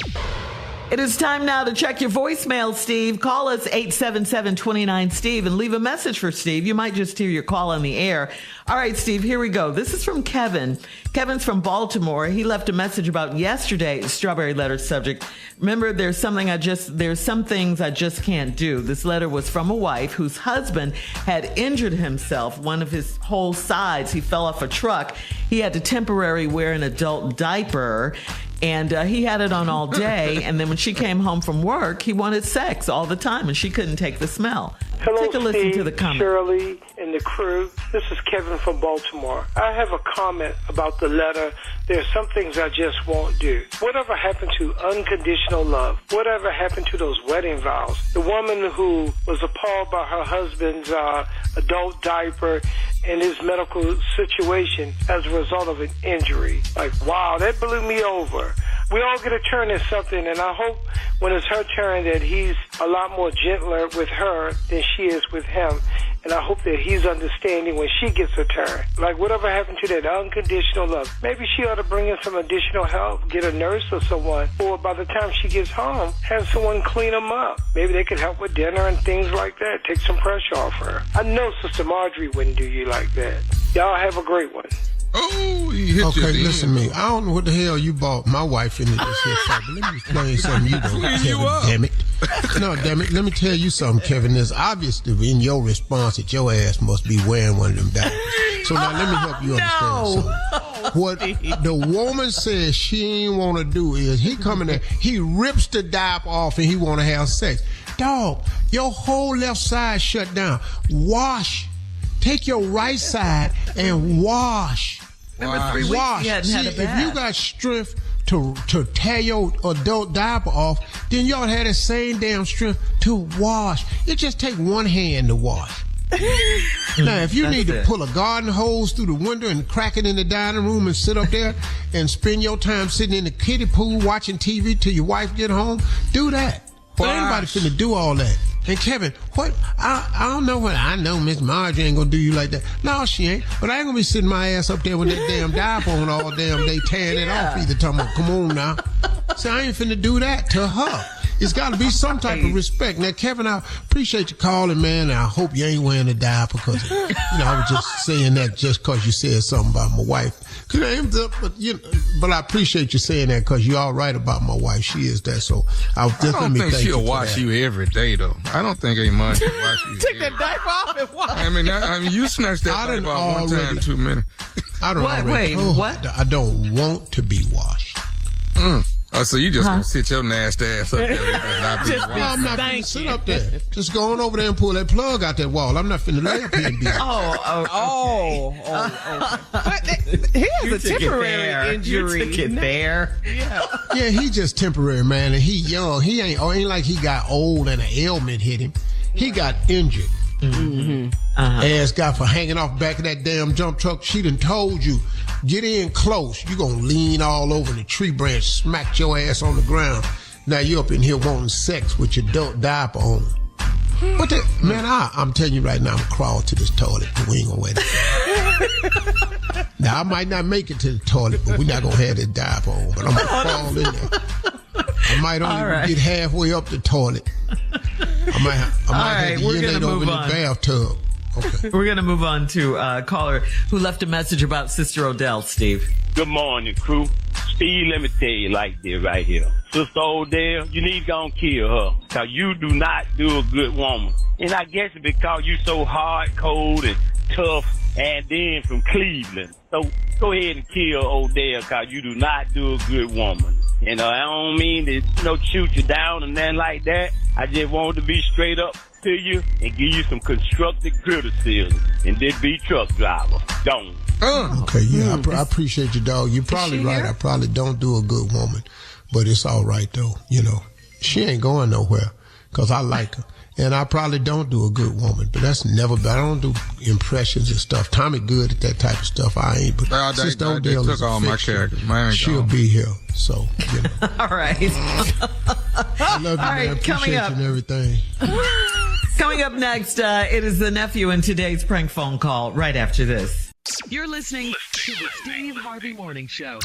It is time now to check your voicemail, Steve. Call us 877-29-STEVE and leave a message for Steve. You might just hear your call on the air. All right, Steve, here we go. This is from Kevin. Kevin's from Baltimore. He left a message about yesterday's Strawberry Letter subject. Remember, there's some things I just can't do. This letter was from a wife whose husband had injured himself. One of his whole sides, he fell off a truck. He had to temporarily wear an adult diaper. And he had it on all day. And then when she came home from work, he wanted sex all the time, and she couldn't take the smell. Hello, Take a listen Steve, to the comment. Shirley, and the crew. This is Kevin from Baltimore. I have a comment about the letter. There are some things I just won't do. Whatever happened to unconditional love? Whatever happened to those wedding vows? The woman who was appalled by her husband's adult diaper and his medical situation as a result of an injury. Like, wow, that blew me over. We all get a turn in something, and I hope when it's her turn that he's a lot more gentler with her than she is with him. And I hope that he's understanding when she gets a turn. Like, whatever happened to that unconditional love? Maybe she ought to bring in some additional help, get a nurse or someone, or by the time she gets home, have someone clean them up. Maybe they could help with dinner and things like that, take some pressure off her. I know Sister Marjorie wouldn't do you like that. Y'all have a great one. Oh, he hit Okay, you. listen to me. I don't know what the hell you bought my wife into this here for, but let me explain something you don't, Kevin, damn it. No, damn it. Let me tell you something, Kevin. It's obvious in your response that your ass must be wearing one of them diapers. So now let me help you understand something. What the woman says she ain't want to do is he come in there, he rips the diaper off and he want to have sex. Dog, your whole left side shut down. Wash. Take your right side and wash. Remember 3 weeks he hadn't had a bath. If you got strength to tear your adult diaper off, then y'all had the same damn strength to wash. It just take one hand to wash. Now, if you need to pull a garden hose through the window and crack it in the dining room and sit up there and spend your time sitting in the kiddie pool watching TV till your wife get home, do that. But anybody finna do all that. And Kevin, what? I don't know what. I know Miss Marjorie ain't gonna do you like that. No, she ain't. But I ain't gonna be sitting my ass up there with that damn diaper on all damn day tearing it off either. Talking about, come on now. So I ain't finna do that to her. It's got to be some type of respect. Now, Kevin, I appreciate you calling, man. I hope you ain't wearing a diaper because, I was just saying that just because you said something about my wife. But I appreciate you saying that because you're all right about my wife. She is that. So I don't think she'll wash you every day, though. I don't think ain't much to wash you. Take that diaper off and wash. I mean, you snatched that diaper off one time too many. I don't what? I don't want to be washed. Oh, so you just gonna sit your nasty ass up there? I'm not finna sit up there. Just go on over there and pull that plug out that wall. I'm not finna lay up here and be. He has a temporary injury. You took it there. Yeah, he just temporary, man, and he young. He ain't like he got old and an ailment hit him. He got injured. Mm-hmm. Ass got for hanging off back of that damn jump truck. She done told you, get in close. You gonna lean all over the tree branch, smack your ass on the ground. Now you up in here wanting sex with your adult diaper on. What the, man, I'm telling you right now, I'm crawl to this toilet, but we ain't gonna wait. Now I might not make it to the toilet, but we're not gonna have this diaper on. But I'm gonna crawl in there. I might only get halfway up the toilet. I might have to urinate over in the bathtub. Okay. We're going to move on to a caller who left a message about Sister Odell, Steve. Good morning, crew. Steve, let me tell you like this right here. Sister Odell, you need to go and kill her because you do not do a good woman. And I guess it's because you so hard, cold, and tough, and then from Cleveland. So go ahead and kill Odell because you do not do a good woman. I don't mean to, shoot you down and nothing like that. I just want to be straight up to you and give you some constructive criticism and then be truck driver. Don't. Okay, yeah, I appreciate you, dog. You're probably right. I probably don't do a good woman, but it's all right, though. She ain't going nowhere because I like her. And I probably don't do a good woman, but that's never bad. I don't do impressions and stuff. Tommy good at that type of stuff. I ain't. But Sister Odell took all my characters. She'll be here. So, All right. I love you, man. Appreciate you and everything. Coming up next, it is the nephew in today's prank phone call right after this. You're listening to the Steve Harvey Morning Show.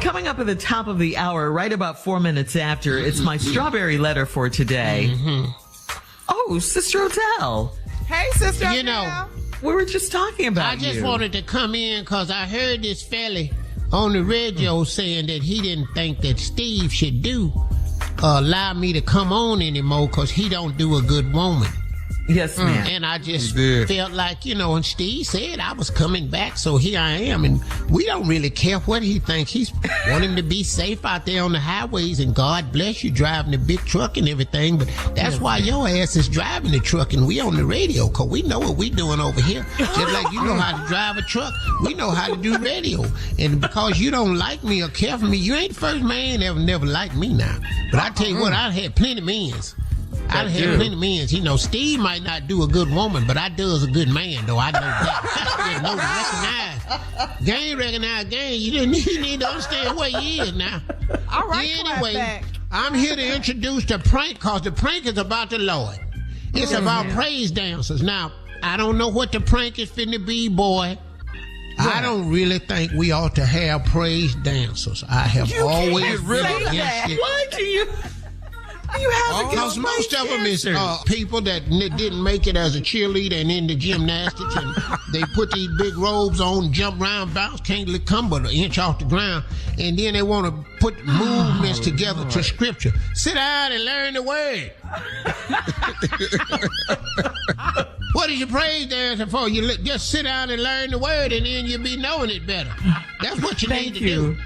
coming up at the top of the hour, right about 4 minutes after, it's my strawberry letter for today. Oh, Sister Odell. Hey, Sister You Odell. know, We were just talking about I just you. wanted to come in because I heard this fella on the radio saying that he didn't think that Steve should allow me to come on anymore because he don't do a good woman. Yes, ma'am. And I just felt like, and Steve said I was coming back, so here I am. And we don't really care what he thinks. He's want him to be safe out there on the highways, and God bless you driving the big truck and everything. But that's why your ass is driving the truck, and we on the radio, because we know what we doing over here. Just like you know how to drive a truck, we know how to do radio. And because you don't like me or care for me, you ain't the first man ever never liked me now. But I tell you what, I had plenty of men's. I had plenty of men. Steve might not do a good woman, but I does a good man, though. I know that. You know to recognize. Gang recognize gang. You need to understand where he is now. All right, anyway, I'm here to introduce the prank, because the prank is about the Lord. It's about praise dancers. Now, I don't know what the prank is finna be, boy. I don't really think we ought to have praise dancers. I have always really against it. Why do you... You have because most of them is people that didn't make it as a cheerleader and into gymnastics, and they put these big robes on, jump around, bounce, can't come but an inch off the ground, and then they want to put movements together to scripture. Sit down and learn the word. What is your praise dancing for? You just sit down and learn the word, and then you'll be knowing it better. That's what you need to do.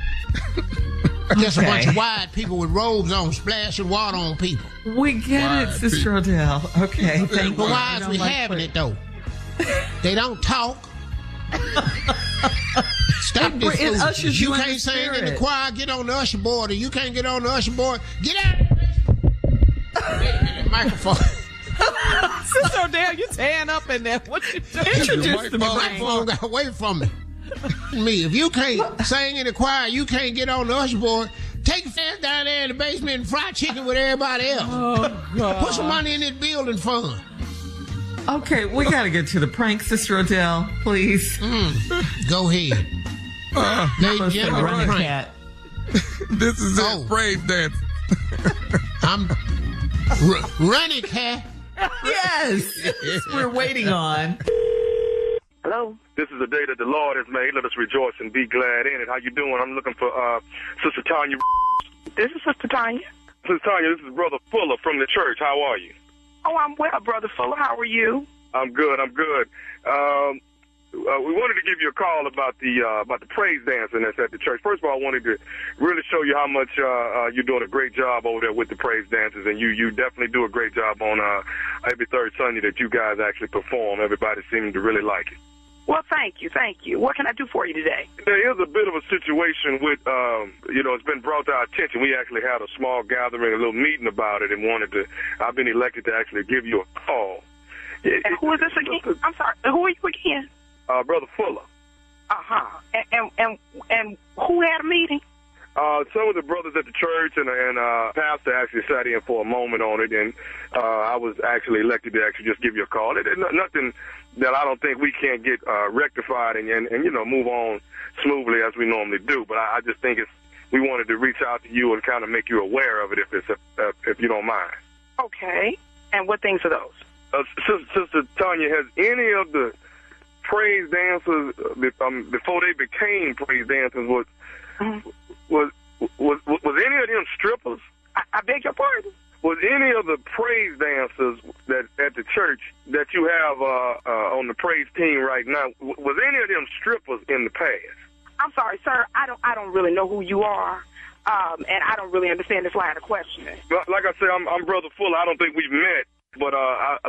Just a bunch of wide people with robes on, splashing water on people. We get it, Sister Odell. Okay, thank you. But why is we having it, though? They don't talk. Stop this fool. You can't sing in the choir, get on the usher board, or you can't get on the usher board. Get out of the microphone. Sister Odell, you tearing up in there. What you doing? Introduce the microphone got away from me. If you can't sing in the choir, you can't get on the usher board. Take a fast down there in the basement and fry chicken with everybody else. Oh, God. Put some money in this building fund. Okay, we got to get to the prank, Sister Odell, please. Go ahead. Ladies and gentlemen, prank. This is it, praise dance. I'm running, cat. Yes, we're waiting on. Hello? This is the day that the Lord has made. Let us rejoice and be glad in it. How you doing? I'm looking for Sister Tanya. This is Sister Tanya. Sister Tanya, this is Brother Fuller from the church. How are you? Oh, I'm well, Brother Fuller. How are you? I'm good. We wanted to give you a call about the praise dancing that's at the church. First of all, I wanted to really show you how much you're doing a great job over there with the praise dancers, and you definitely do a great job on every third Sunday that you guys actually perform. Everybody seems to really like it. Well, thank you. What can I do for you today? There is a bit of a situation with, it's been brought to our attention. We actually had a small gathering, a little meeting about it, and I've been elected to actually give you a call. And who is this again? I'm sorry, who are you again? Brother Fuller. Uh-huh. And who had a meeting? Some of the brothers at the church and pastor actually sat in for a moment on it, and I was actually elected to actually just give you a call. It's nothing that I don't think we can't get rectified and move on smoothly as we normally do. But I just think we wanted to reach out to you and kind of make you aware of it if you don't mind. Okay. And what things are those? Sister Tanya, has any of the praise dancers before they became praise dancers was any of them strippers? I beg your pardon? Was any of the praise dancers that at the church that you have on the praise team right now, was any of them strippers in the past? I'm sorry, sir. I don't really know who you are, and I don't really understand this line of questioning. Like I said, I'm Brother Fuller. I don't think we've met, but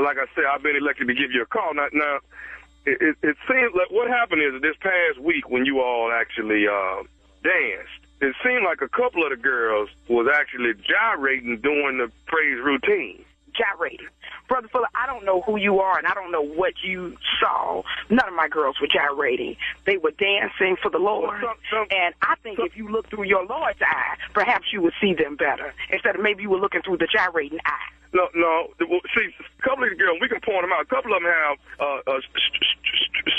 like I said, I've been elected to give you a call. Now it seems like what happened is this past week when you all actually danced, it seemed like a couple of the girls was actually gyrating during the praise routine. Gyrating. Brother Fuller, I don't know who you are, and I don't know what you saw. None of my girls were gyrating. They were dancing for the Lord. And I think if you look through your Lord's eye, perhaps you would see them better, instead of maybe you were looking through the gyrating eye. No. See, a couple of the girls, we can point them out. A couple of them have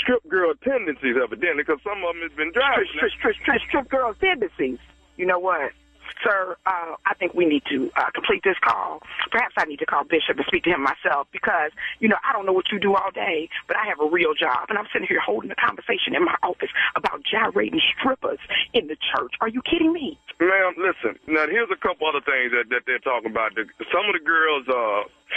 strip girl tendencies, evidently, because some of them has been driving. Strip girl tendencies. You know what? Sir, I think we need to complete this call. Perhaps I need to call Bishop and speak to him myself because, I don't know what you do all day, but I have a real job. And I'm sitting here holding a conversation in my office about gyrating strippers in the church. Are you kidding me? Ma'am, listen. Now, here's a couple other things that they're talking about. Some of the girls'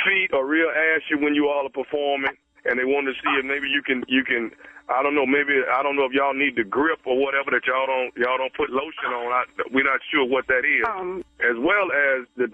feet are real ashy when you all are performing, and they want to see if maybe you can. I don't know. Maybe I don't know if y'all need the grip or whatever that y'all don't put lotion on. We're not sure what that is. As well as the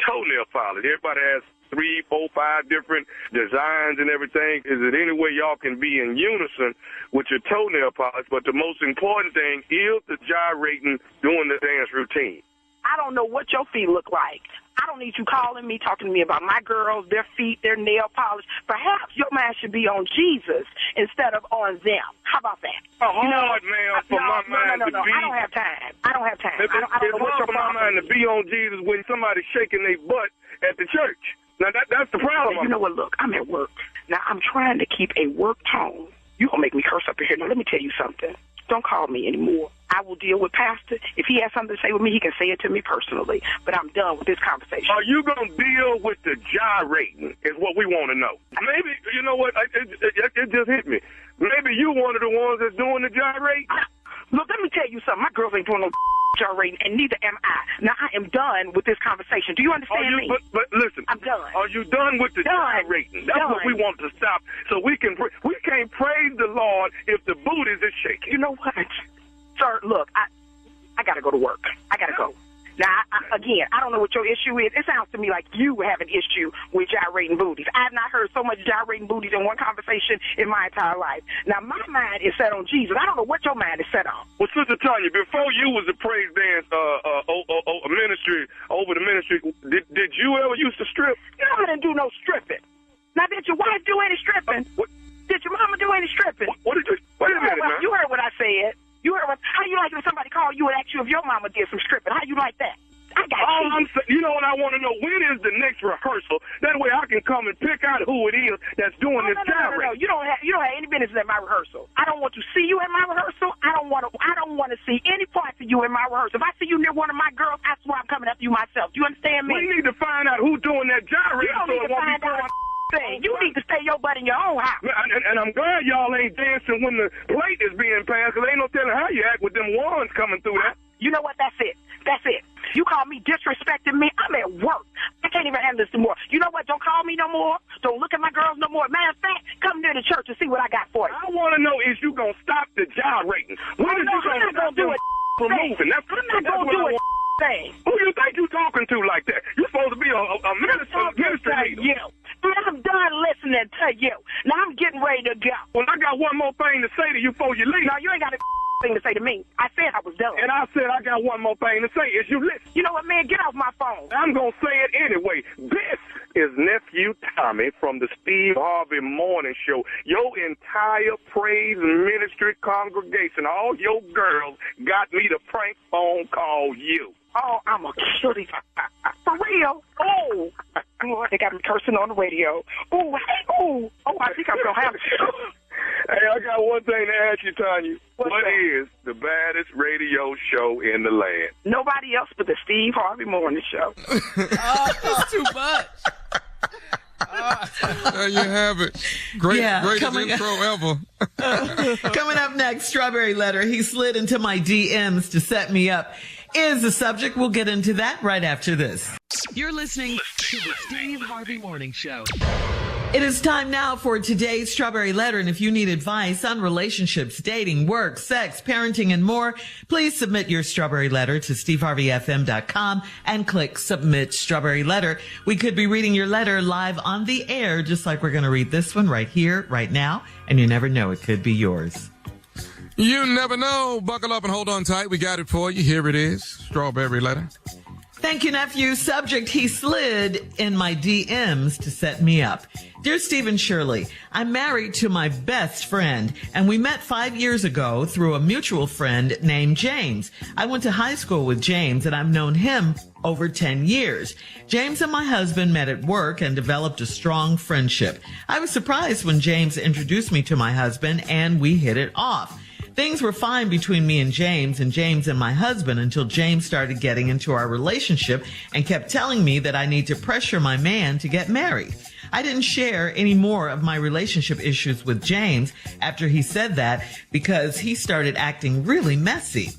toenail polish. Everybody has 3, 4, 5 different designs and everything. Is it any way y'all can be in unison with your toenail polish? But the most important thing is the gyrating during the dance routine. I don't know what your feet look like. I don't need you calling me, talking to me about my girls, their feet, their nail polish. Perhaps your mind should be on Jesus instead of on them. How about that? Hard, man, for my mind to be. I don't have time. I don't have time. It's hard for my mind to be on Jesus when somebody's shaking their butt at the church. Now, that's the problem. You know what? Look, I'm at work. Now, I'm trying to keep a work tone. You're going to make me curse up in here. Now, let me tell you something. Don't call me anymore. I will deal with Pastor. If he has something to say with me, he can say it to me personally. But I'm done with this conversation. Are you going to deal with the gyrating is what we want to know. Maybe, you know what, it just hit me. Maybe you one of the ones that's doing the gyrating. Look, let me tell you something. My girls ain't doing no gyrating, and neither am I. Now, I am done with this conversation. Do you understand me? But listen. I'm done. Are you done with the gyrating? That's what we want to stop. So we can't praise the Lord if the booties is shaking. You know what? Sir, look, I got to go to work. I got to go. Now, again, I don't know what your issue is. It sounds to me like you have an issue with gyrating booties. I have not heard so much gyrating booties in one conversation in my entire life. Now, my mind is set on Jesus. I don't know what your mind is set on. Well, Sister Tanya, before you was a praise dance ministry, over the ministry, did you ever used to strip? You know, I didn't do no stripping. Now, did your wife do any stripping? Did your mama do any stripping? What did you? Wait a minute, man. You heard what I said. You heard how you like if somebody called you and asked you if your mama did some stripping? How you like that? I got you know what I want to know? When is the next rehearsal? That way I can come and pick out who it is that's doing this gyrating. No. You don't have any business at my rehearsal. I don't want to see you at my rehearsal. I don't want to see any parts of you in my rehearsal. If I see you near one of my girls, I swear I'm coming after you myself. Do you understand me? We need to find out who's doing that gyrating. You don't need to find out. You need to stay your butt in your own house. And I'm glad y'all ain't dancing when the plate is being passed, because ain't no telling how you act with them wands coming through that. You know what? That's it. You call me disrespecting me. I'm at work. I can't even handle this anymore. You know what? Don't call me no more. Don't look at my girls no more. Matter of fact, come near the church and see what I got for you. I want to know is you going to stop the gyrating. When is you going to stop do it? From moving? I'm not going to do it. Thing. Who you think you talking to like that? You're supposed to be a minister leader. I'm done listening to you. Now I'm getting ready to go. Well, I got one more thing to say to you before you leave. No, you ain't got a thing to say to me. I said I was done. And I said I got one more thing to say. Is you listen? You know what, man? Get off my phone. I'm going to say it anyway. This is Nephew Tommy from the Steve Harvey Morning Show. Your entire praise ministry congregation, all your girls, got me to prank phone call you. Oh, I'm a cutie. For real? Oh, they got me cursing on the radio. Oh, I think I'm going to have it. Hey, I got one thing to ask you, Tanya. What is the baddest radio show in the land? Nobody else but the Steve Harvey Morning Show. That's too much. There you have it. Greatest intro ever. Coming up next, Strawberry Letter. He slid into my DMs to set me up. Is the subject. We'll get into that right after this. You're listening to the Steve Harvey Morning Show. It is time now for today's Strawberry Letter. And if you need advice on relationships, dating, work, sex, parenting, and more, please submit your Strawberry Letter to steveharveyfm.com and click Submit Strawberry Letter. We could be reading your letter live on the air, just like we're going to read this one right here, right now. And you never know, it could be yours. You never know. Buckle up and hold on tight. We got it for you. Here it is. Strawberry Letter. Thank you, nephew. Subject, he slid in my DMs to set me up. Dear Steve and Shirley, I'm married to my best friend, and we met 5 years ago through a mutual friend named James. I went to high school with James, and I've known him over 10 years. James and my husband met at work and developed a strong friendship. I was surprised when James introduced me to my husband, and we hit it off. Things were fine between me and James and my husband until James started getting into our relationship and kept telling me that I need to pressure my man to get married. I didn't share any more of my relationship issues with James after he said that because he started acting really messy.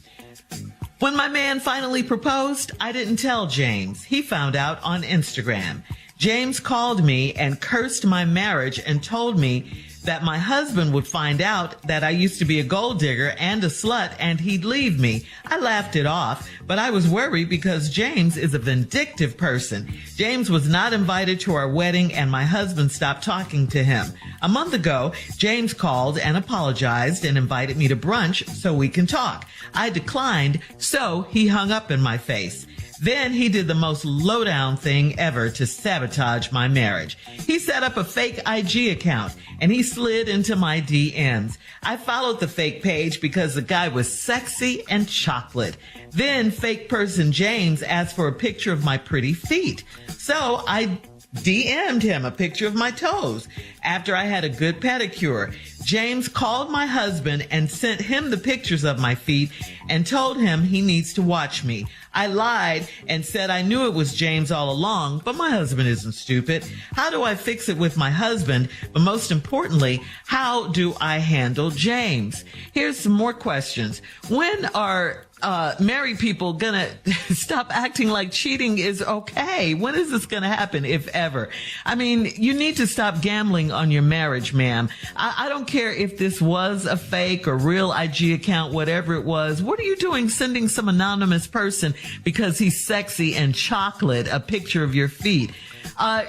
When my man finally proposed, I didn't tell James. He found out on Instagram. James called me and cursed my marriage and told me that my husband would find out that I used to be a gold digger and a slut and he'd leave me. I laughed it off, but I was worried because James is a vindictive person. James was not invited to our wedding and my husband stopped talking to him. A month ago, James called and apologized and invited me to brunch so we can talk. I declined, so he hung up in my face. Then he did the most lowdown thing ever to sabotage my marriage. He set up a fake IG account and he slid into my DMs. I followed the fake page because the guy was sexy and chocolate. Then fake person James asked for a picture of my pretty feet. So I DM'd him a picture of my toes. After I had a good pedicure, James called my husband and sent him the pictures of my feet and told him he needs to watch me. I lied and said I knew it was James all along, but my husband isn't stupid. How do I fix it with my husband? But most importantly, how do I handle James? Here's some more questions. When are married people gonna stop acting like cheating is okay? When is this gonna happen, if ever? I mean, you need to stop gambling on your marriage, ma'am. I don't care if this was a fake or real IG account, whatever it was. What are you doing sending some anonymous person because he's sexy and chocolate a picture of your feet?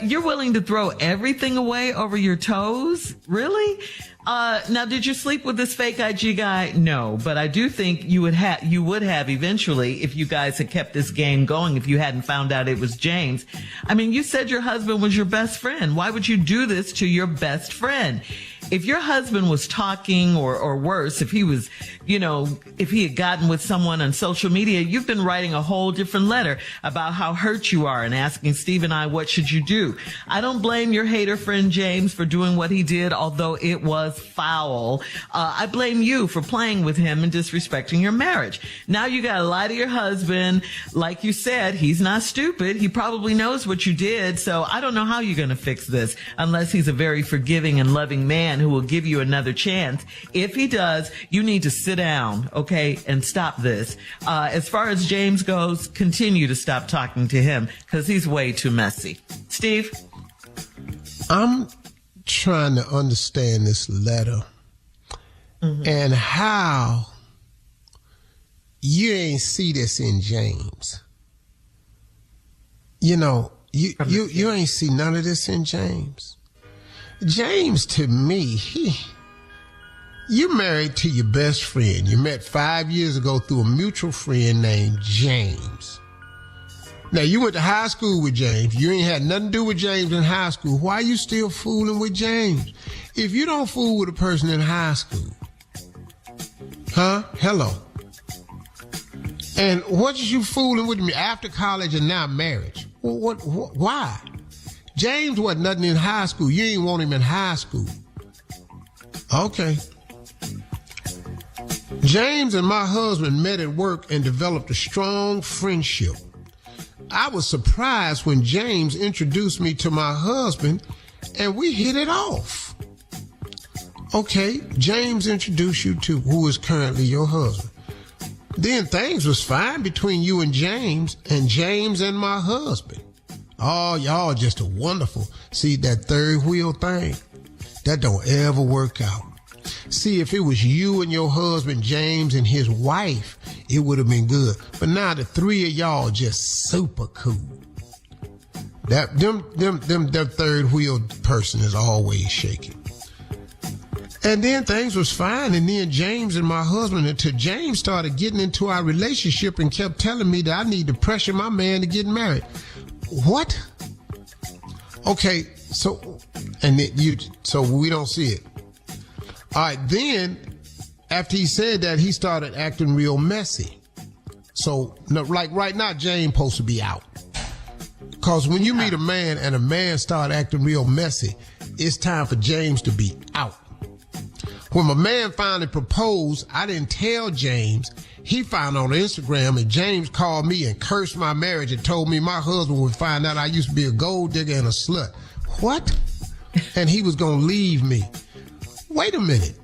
You're willing to throw everything away over your toes? Really? Now, did you sleep with this fake IG guy? No, but I do think you would have eventually if you guys had kept this game going, if you hadn't found out it was James. I mean, you said your husband was your best friend. Why would you do this to your best friend? If your husband was talking or worse, if he was, if he had gotten with someone on social media, you've been writing a whole different letter about how hurt you are and asking Steve and I, what should you do? I don't blame your hater friend James for doing what he did, although it was foul. I blame you for playing with him and disrespecting your marriage. Now you gotta lie to your husband. Like you said, he's not stupid. He probably knows what you did. So I don't know how you're gonna fix this unless he's a very forgiving and loving man who will give you another chance. If he does, you need to sit down, okay, and stop this. As far as James goes, continue to stop talking to him because he's way too messy. Steve? I'm trying to understand this letter and how you ain't see this in James. You ain't see none of this in James. James, to me, you married to your best friend. You met 5 years ago through a mutual friend named James. Now, you went to high school with James. You ain't had nothing to do with James in high school. Why are you still fooling with James? If you don't fool with a person in high school, hello. And what is you fooling with me after college and now marriage? Why? James wasn't nothing in high school. You ain't want him in high school. Okay. James and my husband met at work and developed a strong friendship. I was surprised when James introduced me to my husband and we hit it off. Okay, James introduced you to who is currently your husband. Then things was fine between you and James and my husband. Oh, y'all just a wonderful. See, that third wheel thing, that don't ever work out. See, if it was you and your husband, James, and his wife, it would have been good. But now the three of y'all just super cool. That third wheel person is always shaking. And then things was fine. And then James and my husband, until James started getting into our relationship and kept telling me that I need to pressure my man to get married. What? Okay, so we don't see it. All right, then after he said that, he started acting real messy. So, like right now, James supposed to be out. Because when you meet a man and a man start acting real messy, it's time for James to be out. When my man finally proposed, I didn't tell James. He found on Instagram, and James called me and cursed my marriage and told me my husband would find out I used to be a gold digger and a slut. What? And he was going to leave me. Wait a minute.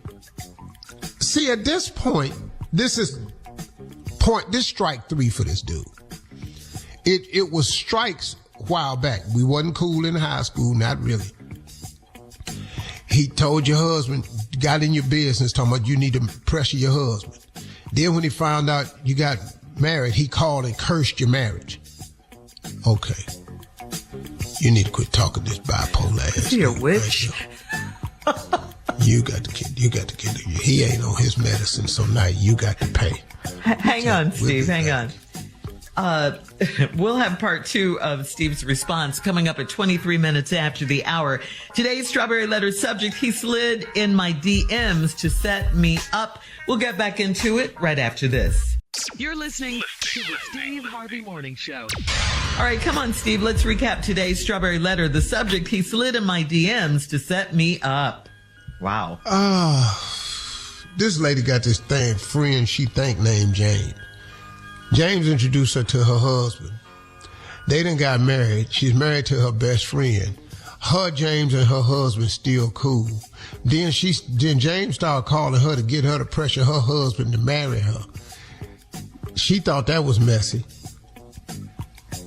See, at this point, this is strike 3 for this dude. It was strikes a while back. We wasn't cool in high school, not really. He told your husband, got in your business, talking about you need to pressure your husband. Then when he found out you got married, he called and cursed your marriage. Okay. You need to quit talking this bipolar ass. Is he a witch? You got to get it. He ain't on his medicine, so now you got to pay. Hang on, Steve. Hang on. We'll have part 2 of Steve's response coming up at 23 minutes after the hour. Today's Strawberry Letter subject, he slid in my DMs to set me up. We'll get back into it right after this. You're listening to the Steve Harvey Morning Show. All right, come on, Steve. Let's recap today's Strawberry Letter. The subject, he slid in my DMs to set me up. Wow. This lady got this friend she think named James. James introduced her to her husband. They done got married. She's married to her best friend. Her, James, and her husband still cool. Then James started calling her to get her to pressure her husband to marry her. She thought that was messy.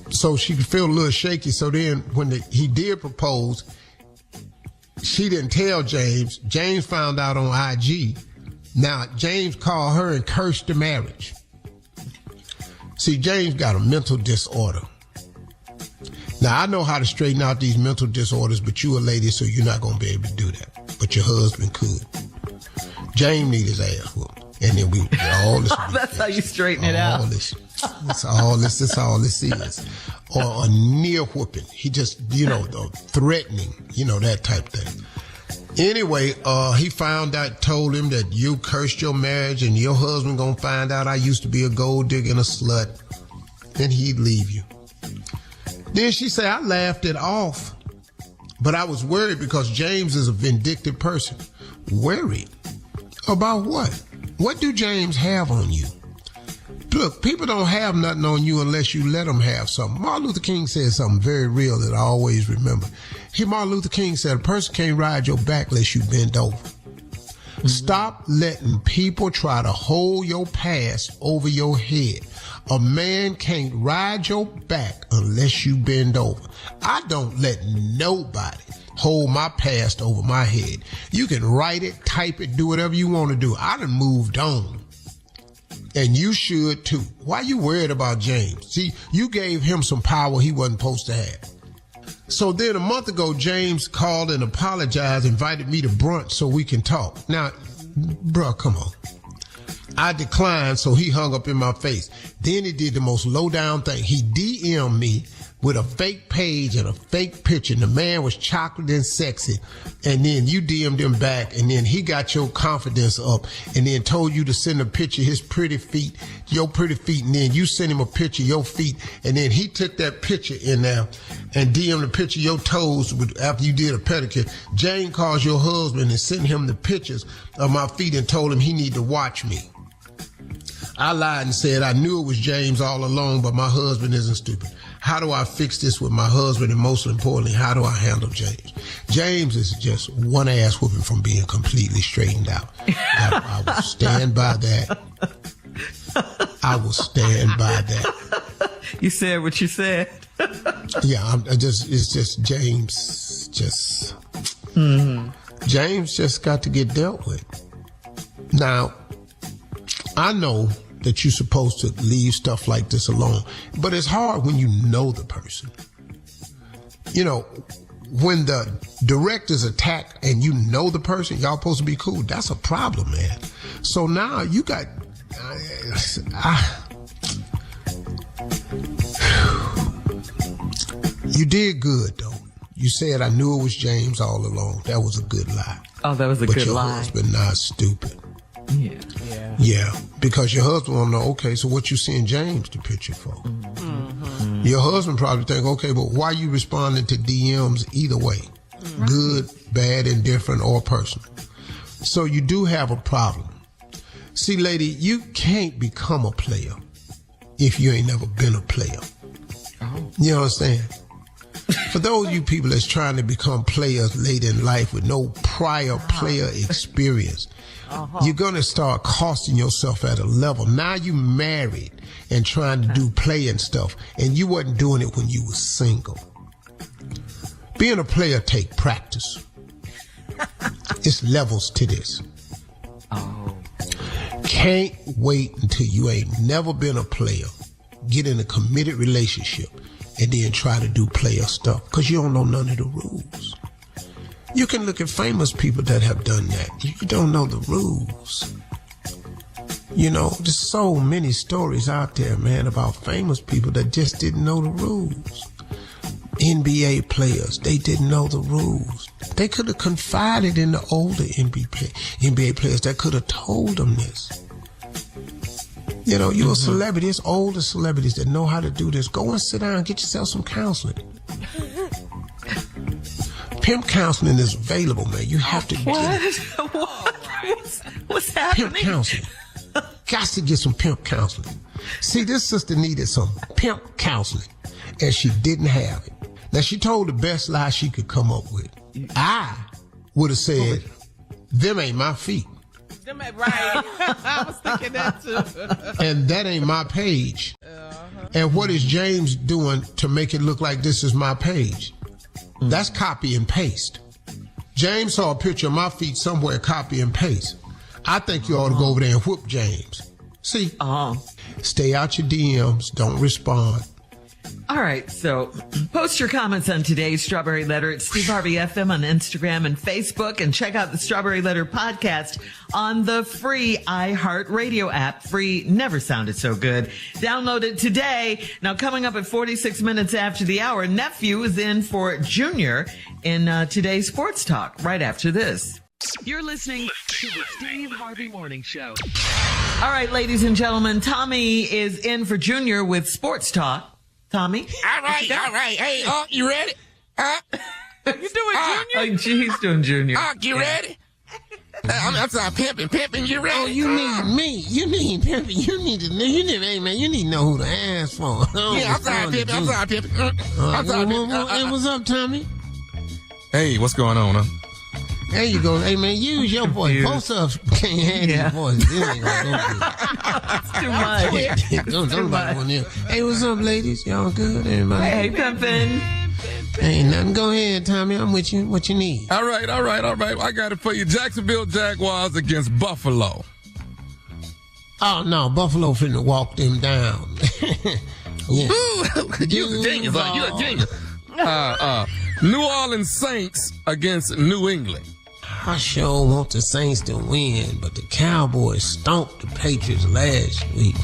So she could feel a little shaky. So then when he did propose, she didn't tell James. James found out on IG. Now, James called her and cursed the marriage. See, James got a mental disorder. Now, I know how to straighten out these mental disorders, but you a lady, so you're not going to be able to do that. But your husband could. James need his ass whooped. And then all this. That's how you straighten it out. That's all this is. Or a near whooping. He just, threatening, that type thing. Anyway, he found out, told him that you cursed your marriage and your husband gonna find out I used to be a gold digger and a slut, and he'd leave you. Then she said, I laughed it off, but I was worried because James is a vindictive person. Worried? About what? What do James have on you? Look, people don't have nothing on you unless you let them have something. Martin Luther King said something very real that I always remember. Martin Luther King said, a person can't ride your back unless you bend over. Mm-hmm. Stop letting people try to hold your past over your head. A man can't ride your back unless you bend over. I don't let nobody hold my past over my head. You can write it, type it, do whatever you want to do. I done moved on. And you should too. Why you worried about James? See, you gave him some power he wasn't supposed to have. So then a month ago, James called and apologized, invited me to brunch so we can talk. Now, bruh, come on. I declined, so he hung up in my face. Then he did the most low-down thing. He DM'd me with a fake page and a fake picture, and the man was chocolate and sexy. And then you DM'd him back, and then he got your confidence up, and then told you to send a picture of his pretty feet, your pretty feet, and then you sent him a picture of your feet, and then he took that picture in there and DM'd the picture of your toes after you did a pedicure. Jane calls your husband and sent him the pictures of my feet and told him he need to watch me. I lied and said I knew it was James all along, but my husband isn't stupid. How do I fix this with my husband? And most importantly, how do I handle James? James is just one ass whooping from being completely straightened out. I will stand by that. I will stand by that. You said what you said. Yeah, it's just James. James just got to get dealt with. Now, I know that you're supposed to leave stuff like this alone, but it's hard when you know the person. When the directors attack and you know the person, y'all supposed to be cool. That's a problem, man. So now you got, you did good though. You said I knew it was James all along. That was a good lie. Oh, that was a good lie. But your husband not stupid. Yeah, because your husband will know, okay, so what you seeing James the picture for? Mm-hmm. Your husband probably think, okay, but why you responding to DMs either way? Mm-hmm. Good, bad, indifferent, or personal? So you do have a problem. See, lady, you can't become a player if you ain't never been a player. Oh. You understand? For those of you people that's trying to become players later in life with no prior player experience, you're going to start costing yourself at a level. Now you married and trying to do playing stuff, and you wasn't doing it when you was single. Being a player take practice. It's levels to this. Oh. Can't wait until you ain't never been a player, get in a committed relationship, and then try to do player stuff, because you don't know none of the rules. You can look at famous people that have done that. You don't know the rules. You know, there's so many stories out there, man, about famous people that just didn't know the rules. NBA players, they didn't know the rules. They could have confided in the older NBA players that could have told them this. You know, you're a celebrity. It's older celebrities that know how to do this. Go and sit down and get yourself some counseling. Pimp counseling is available, man. You have to get it. What's happening? Pimp counseling. Got to get some pimp counseling. See, this sister needed some pimp counseling, and she didn't have it. Now, she told the best lie she could come up with. I would have said, them ain't my feet. Them ain't right. I was thinking that too. And that ain't my page. And what is James doing to make it look like this is my page? That's copy and paste. James saw a picture of my feet somewhere, copy and paste. I think you ought to go over there and whoop James. See? Stay out your DMs. Don't respond. All right, so post your comments on today's Strawberry Letter at Steve Harvey FM on Instagram and Facebook, and check out the Strawberry Letter podcast on the free iHeartRadio app. Free never sounded so good. Download it today. Now, coming up at 46 minutes after the hour, Nephew is in for Junior in today's Sports Talk right after this. You're listening to the Steve Harvey Morning Show. All right, ladies and gentlemen, Tommy is in for Junior with Sports Talk. Tommy? All right. Hey, you ready? You doing Junior? He's doing Junior. You ready? I'm sorry, pimping, you ready? Oh, you need me. You need pimping. You need to know who to ask for. I'm sorry, pimping. Hey, what's up, Tommy? Hey, what's going on, huh? There you go. Hey, man, use your voice. Both of us can't handle your voice. This ain't gonna go It's too much. Don't nobody want to. Hey, what's up, ladies? Y'all good? Everybody? Hey, pimpin'. Ain't nothing. Go ahead, Tommy. I'm with you. What you need? All right. I got it for you. Jacksonville Jaguars against Buffalo. Oh, no. Buffalo finna walk them down. Yeah. You're a genius. You're a genius. New Orleans Saints against New England. I sure want the Saints to win, but the Cowboys stomped the Patriots last week.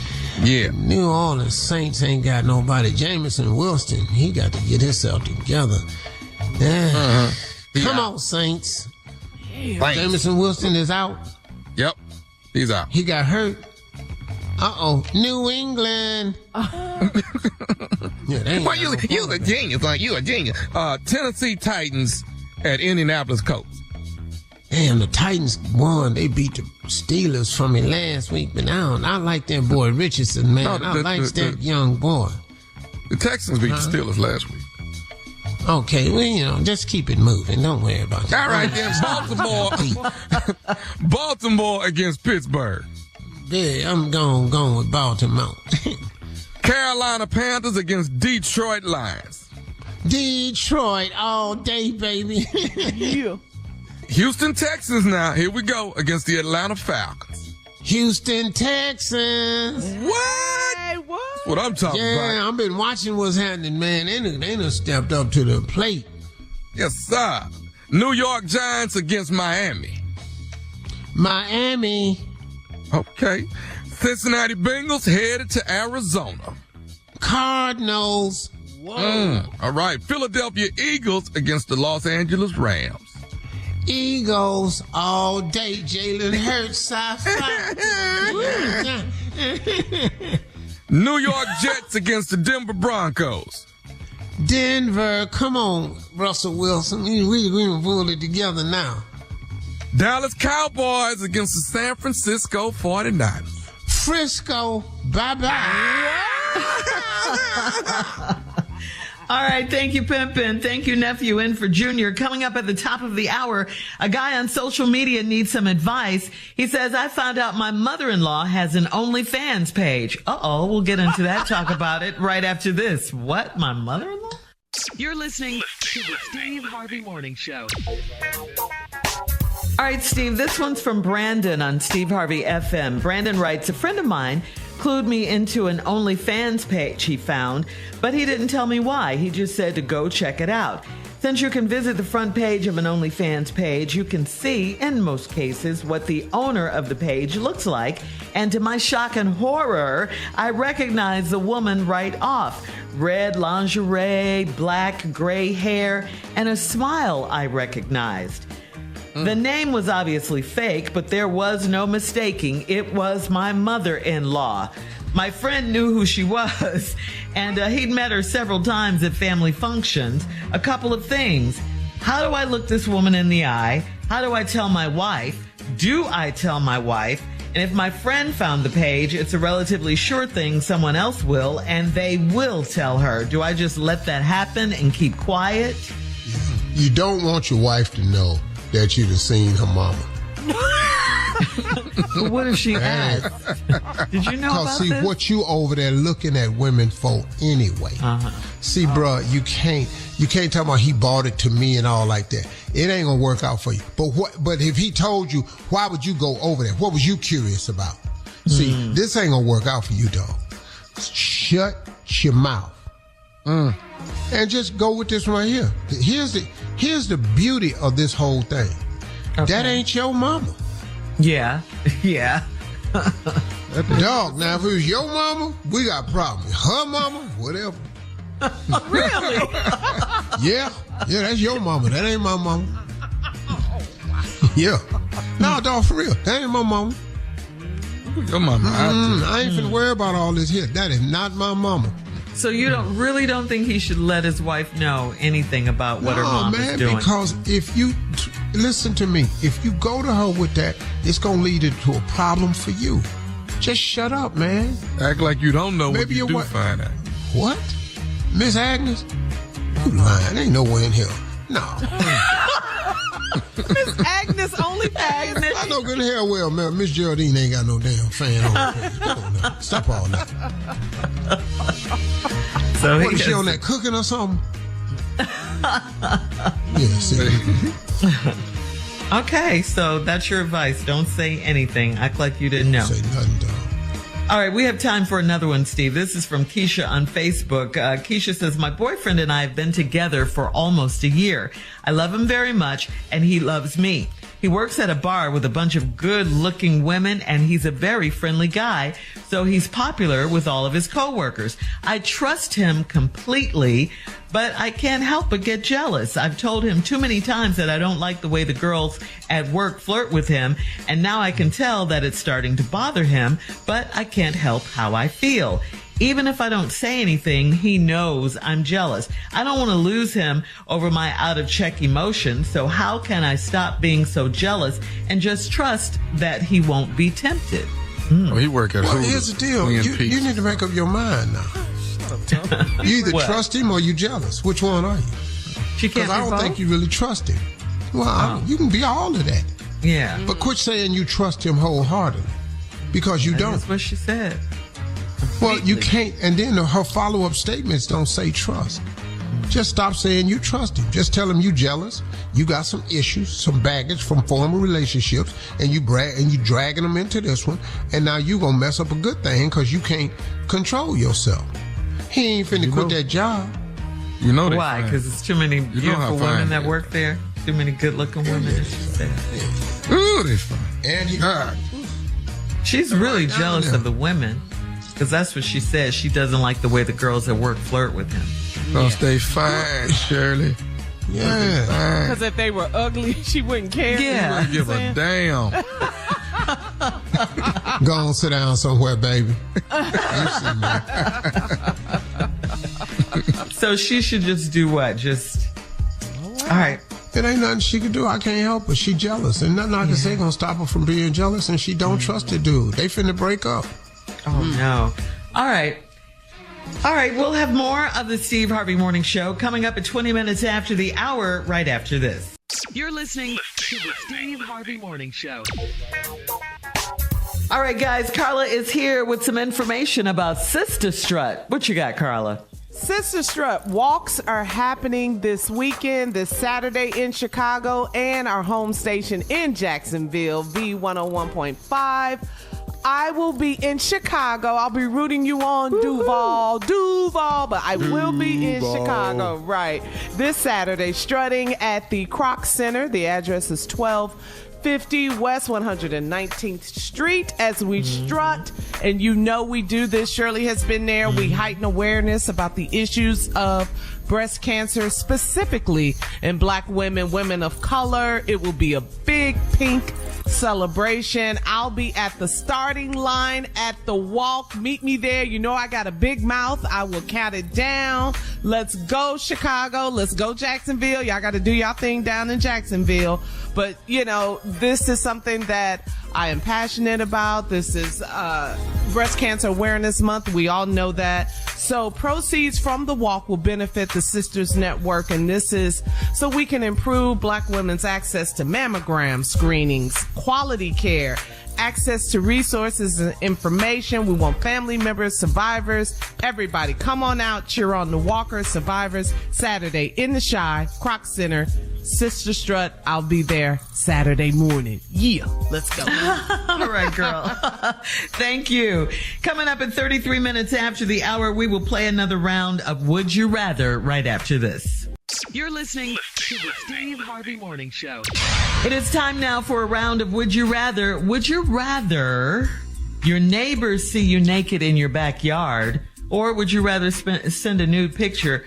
Yeah. New Orleans Saints ain't got nobody. Jamison Wilson, he got to get himself together. Come on, Saints. Jamison Wilson is out. Yep, he's out. He got hurt. New England. Well, you a genius. You a genius. Tennessee Titans at Indianapolis Colts. Damn, the Titans won. They beat the Steelers from me last week, but I like that boy Richardson, man. I like that young boy. The Texans beat the Steelers last week. Okay, well, just keep it moving. Don't worry about that. All right, then, Baltimore against Pittsburgh. Yeah, I'm going with Baltimore. Carolina Panthers against Detroit Lions. Detroit all day, baby. Yeah. Houston Texans now. Here we go against the Atlanta Falcons. Houston Texans. What? Hey, what? That's what I'm talking about. Yeah, I've been watching what's happening, man. They done stepped up to the plate. Yes, sir. New York Giants against Miami. Miami. Okay. Cincinnati Bengals headed to Arizona. Cardinals. Whoa. All right. Philadelphia Eagles against the Los Angeles Rams. Eagles all day. Jalen Hurts. New York Jets against the Denver Broncos. Denver. Come on, Russell Wilson. We can pull it together now. Dallas Cowboys against the San Francisco 49ers. Frisco, bye-bye. All right, thank you, Pimpin'. Thank you, Nephew in for Junior. Coming up at the top of the hour, a guy on social media needs some advice. He says, I found out my mother-in-law has an OnlyFans page. Uh-oh, we'll get into that, talk about it right after this. What, my mother-in-law? You're listening to the Steve Harvey Morning Show. All right, Steve, this one's from Brandon on Steve Harvey FM. Brandon writes, a friend of mine clued me into an OnlyFans page he found, but he didn't tell me why. He just said to go check it out. Since you can visit the front page of an OnlyFans page, you can see, in most cases, what the owner of the page looks like. And to my shock and horror, I recognize the woman right off. Red lingerie, black, gray hair, and a smile I recognized. The name was obviously fake, but there was no mistaking. It was my mother-in-law. My friend knew who she was, and he'd met her several times at family functions. A couple of things. How do I look this woman in the eye? How do I tell my wife? Do I tell my wife? And if my friend found the page, it's a relatively sure thing someone else will, and they will tell her. Do I just let that happen and keep quiet? You don't want your wife to know that you'd have seen her mama. But what if she asked? Did you know about this? What you over there looking at women for anyway. See, bruh, you can't talk about he bought it to me and all like that. It ain't gonna work out for you. But if he told you, why would you go over there? What was you curious about? See, this ain't gonna work out for you, dog. Shut your mouth. And just go with this right here. Here's the beauty of this whole thing. Okay. That ain't your mama. Yeah. Dog, now if it was your mama, we got problems. Her mama, whatever. Really? Yeah, that's your mama. That ain't my mama. Yeah. No, dog, for real. That ain't my mama. Your mama. I ain't finna worry about all this here. That is not my mama. So you don't think he should let his wife know anything about what her mom is doing? Because if you listen to me, if you go to her with that, it's gonna lead into a problem for you. Just shut up, man. Act like you don't know. Maybe what you do find out. What, Miss Agnes? You lying? Ain't nowhere in here. No. Miss Agnes OnlyFans. I know good and hell well, man. Miss Geraldine ain't got no damn fan on the page. Come on now. Stop all that. So what, is she on that cooking or something? Yeah, see. Okay, so that's your advice. Don't say anything. Act like you didn't know. Say nothing, dog. All right, we have time for another one, Steve. This is from Keisha on Facebook. Keisha says, my boyfriend and I have been together for almost a year. I love him very much, and he loves me. He works at a bar with a bunch of good-looking women, and he's a very friendly guy, so he's popular with all of his coworkers. I trust him completely, but I can't help but get jealous. I've told him too many times that I don't like the way the girls at work flirt with him, and now I can tell that it's starting to bother him, but I can't help how I feel. Even if I don't say anything, he knows I'm jealous. I don't want to lose him over my out-of-check emotions, so how can I stop being so jealous and just trust that he won't be tempted? Oh, he work at Hooters. Here's the deal. You need to make up your mind now. You either trust him or you jealous. Which one are you? Because I don't think you really trust him. Well, you can be all of that. Yeah. But quit saying you trust him wholeheartedly, because you don't. That's what she said. Well, you can't, and then her follow-up statements don't say trust. Just stop saying you trust him. Just tell him you jealous. You got some issues, some baggage from former relationships, and you dragging them into this one, and now you gonna mess up a good thing because you can't control yourself. He ain't finna quit that job. You know why? Because it's too many beautiful women that work there. Too many good-looking women. Ooh, they fine. And she's really jealous of the women. Because that's what she says. She doesn't like the way the girls at work flirt with him. Because they fine, Shirley. Yeah. Because if they were ugly, she wouldn't care. Yeah. She wouldn't give a damn. Go on, sit down somewhere, baby. So she should just do what? All right. It ain't nothing she can do. I can't help her. She jealous. And nothing I can say gonna stop her from being jealous, and she don't trust the dude. They finna break up. Oh, no. All right. We'll have more of the Steve Harvey Morning Show coming up at 20 minutes after the hour, right after this. You're listening to the Steve Harvey Morning Show. All right, guys, Carla is here with some information about Sista Strut. What you got, Carla? Sista Strut walks are happening this weekend, this Saturday in Chicago, and our home station in Jacksonville, V101.5. I will be in Chicago. I'll be rooting you on, Duval, but I will be in Chicago, right, this Saturday, strutting at the Kroc Center. The address is 1250 West 119th Street as we strut. And you know we do this. Shirley has been there. We heighten awareness about the issues of breast cancer, specifically in Black women, women of color. It will be a big pink celebration. I'll be at the starting line at the walk. Meet me there. You know I got a big mouth. I will count it down. Let's go Chicago. Let's go Jacksonville. Y'all got to do y'all thing down in Jacksonville. But, you know, this is something that I am passionate about. This is Breast Cancer Awareness Month. We all know that. So proceeds from the walk will benefit the Sisters Network, and this is so we can improve Black women's access to mammogram screenings, quality care, access to resources and information. We want family members, survivors, everybody. Come on out, cheer on the walkers, survivors, Saturday in the Chi, Kroc Center, Sista Strut. I'll be there Saturday morning. Yeah, let's go. All right, girl. Thank you. Coming up at 33 minutes after the hour, we will play another round of Would You Rather right after this. You're listening to the Steve Harvey Morning Show. It is time now for a round of Would You Rather. Would you rather your neighbors see you naked in your backyard, or would you rather send a nude picture,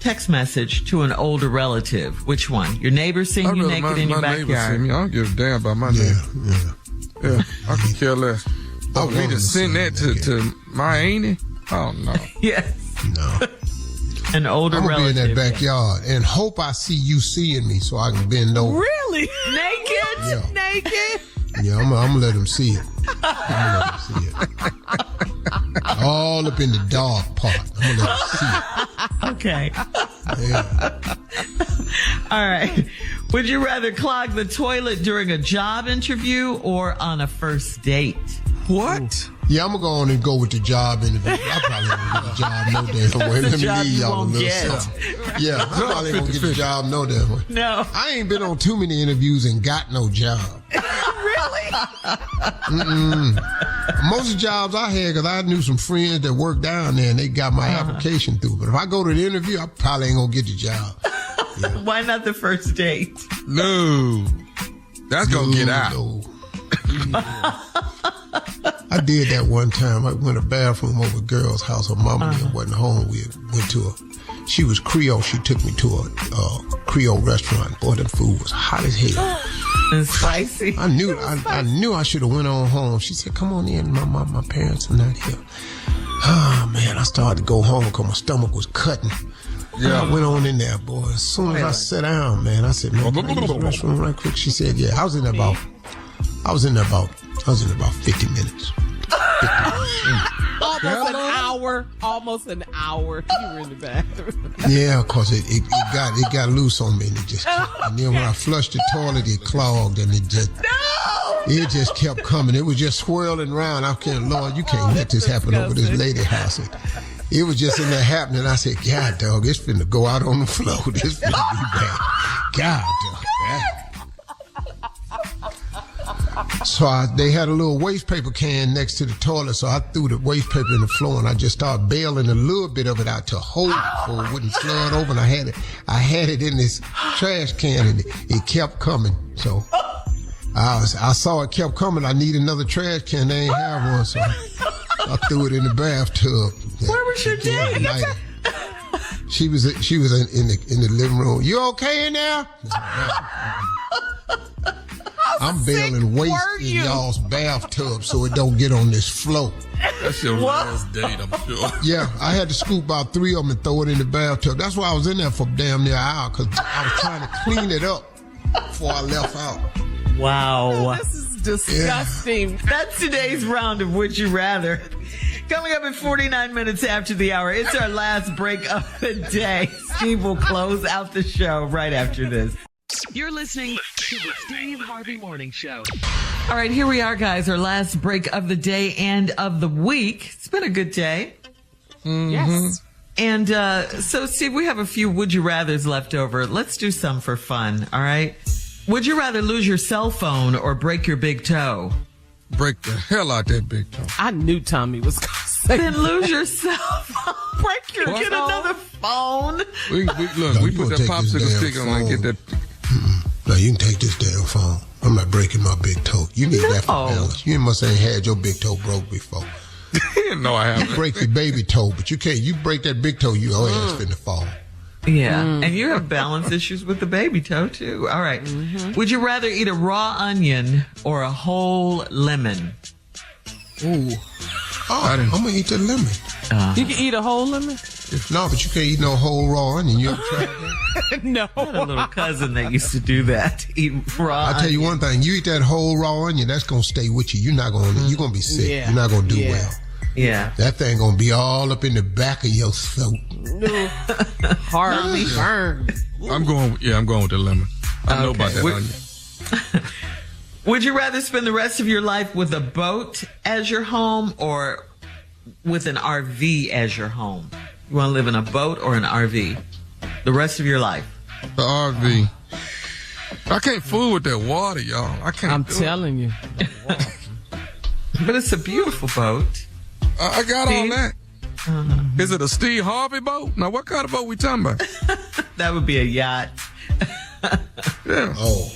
text message to an older relative? Which one? Your neighbors seeing you naked in your backyard? See me. I don't give a damn about my neighbor. Yeah, I can care less. Oh, me to send that to my auntie? Oh, no. Yes. No. An older relative. I'm going to be in that backyard and hope I see you seeing me so I can bend over. Really? Naked? Yeah. Naked? Yeah, I'm going to let them see it. I'm going to let them see it. All up in the dog part. I'm going to let them see it. Okay. Yeah. All right. Would you rather clog the toilet during a job interview or on a first date? What? Yeah, I'm going to go with the job interview. I probably won't get the job no damn way. Let me leave y'all a little something. Right. Yeah, I probably won't get the job no damn way. No. I ain't been on too many interviews and got no job. Really? Most of the jobs I had, because I knew some friends that worked down there and they got my application through. But if I go to the interview, I probably ain't going to get the job. Yeah. Why not the first date? No. That's going to get out. No. I did that one time. I went to the bathroom over a girl's house. Her mama wasn't home. We went to she was Creole. She took me to a Creole restaurant. Boy, that food was hot as hell. And spicy. I knew I should have went on home. She said, come on in. My parents are not here. Oh, man, I started to go home because my stomach was cutting. Yeah, I went on in there, boy. As soon as I sat down, man, I said, man, can I use the restroom right quick? She said, yeah. I was in there about 50 minutes. 50 minutes. Almost an hour. You were in the bathroom. Yeah, cause it got loose on me, and and then when I flushed the toilet, it clogged, and it just kept coming. It was just swirling around. I can't, Lord, you can't let this happen over this lady house. It was just in there happening. I said, God, dog, it's finna go out on the floor. This finna be bad. God, dog. So they had a little waste paper can next to the toilet, so I threw the waste paper in the floor, and I just started bailing a little bit of it out to hold it so it wouldn't flood over. And I had it in this trash can, and it kept coming. So I saw it kept coming. I need another trash can. They ain't have one, so I threw it in the bathtub. Where was your dad? She was in the living room. You okay in there? I'm bailing waste in y'all's bathtub so it don't get on this floor. That's your last date, I'm sure. Yeah, I had to scoop about 3 of them and throw it in the bathtub. That's why I was in there for damn near an hour, because I was trying to clean it up before I left out. Wow. This is disgusting. Yeah. That's today's round of Would You Rather. Coming up at 49 minutes after the hour, it's our last break of the day. Steve will close out the show right after this. You're listening to the Steve Harvey Morning Show. All right, here we are, guys. Our last break of the day and of the week. It's been a good day. Mm-hmm. Yes. And so, Steve, we have a few Would You Rathers left over. Let's do some for fun, all right? Would you rather lose your cell phone or break your big toe? Break the hell out that big toe. I knew Tommy was going to say Then that. lose your cell phone. Break your Get another phone. We put that popsicle stick on and get that. No, you can take this damn phone. I'm not breaking my big toe. You need that for balance. You must ain't had your big toe broke before. No, I haven't. You break your baby toe, but you can't. You break that big toe, your ass finna fall. Yeah, and you have balance issues with the baby toe, too. All right. Mm-hmm. Would you rather eat a raw onion or a whole lemon? Ooh. I'm going to eat the lemon. You can eat a whole lemon? No, but you can't eat no whole raw onion. You ever tried that? No. I had a little cousin that used to do that. Eat raw I'll tell you one thing. You eat that whole raw onion, that's going to stay with you. You're going to be sick. Yeah. You're not going to do well. Yeah. That thing going to be all up in the back of your throat. Hardly burned. I'm going with the lemon. I know about that onion. Would you rather spend the rest of your life with a boat as your home or with an RV as your home? You want to live in a boat or an RV the rest of your life? The RV. I can't fool with that water, y'all. I can't. I'm telling you. But it's a beautiful boat. I got all that. Uh-huh. Is it a Steve Harvey boat? Now, what kind of boat we talking about? That would be a yacht. Yeah. Oh.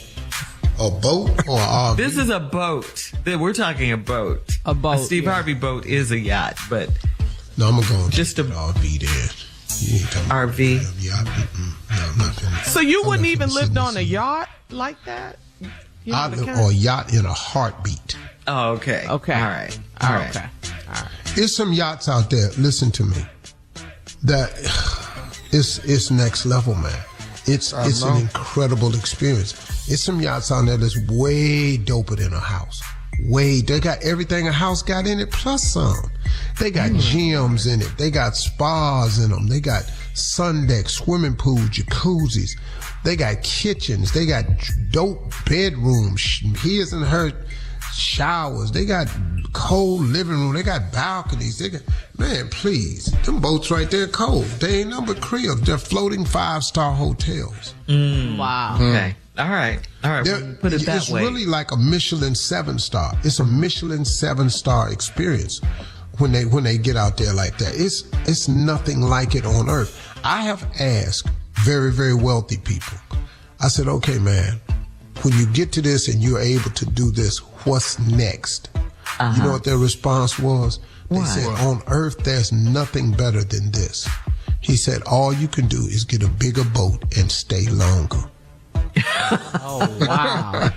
A boat or an RV? This is a boat. We're talking a boat. A boat. A Steve Harvey boat is a yacht, but no, I'm going to just a RV there. You ain't talking RV. About yacht. No, I'm not finna. So you wouldn't even lived on a yacht like that? I live on a yacht in a heartbeat. Oh, okay. Okay. All right. All right. Okay. All right. There's some yachts out there, listen to me, that it's next level, man. It's an incredible experience. It's some yachts out there that's way doper than a house. They got everything a house got in it, plus some. They got gyms in it. They got spas in them. They got sun decks, swimming pools, jacuzzis. They got kitchens. They got dope bedrooms, his and her showers. They got cold living room. They got balconies. They got, man, please. Them boats right there cold. They ain't nothing but cribs. They're floating 5-star hotels. Wow. Okay. All right. We'll put it that it's way. It's really like a Michelin 7-star. It's a Michelin 7-star experience when they get out there like that. It's nothing like it on earth. I have asked very, very wealthy people. I said, okay, man, when you get to this and you're able to do this, what's next? Uh-huh. You know what their response was? They said, on earth, there's nothing better than this. He said, all you can do is get a bigger boat and stay longer. Oh, wow.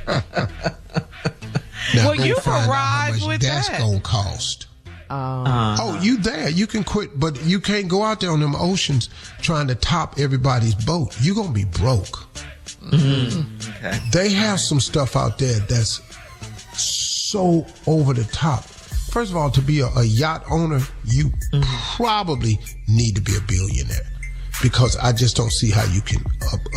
Now well, you've arrived with that's that. Going to cost. You there. You can quit, but you can't go out there on them oceans trying to top everybody's boat. You're going to be broke. Mm-hmm. Okay. They have some stuff out there that's so over the top. First of all, to be a yacht owner, you probably need to be a billionaire, because I just don't see how you can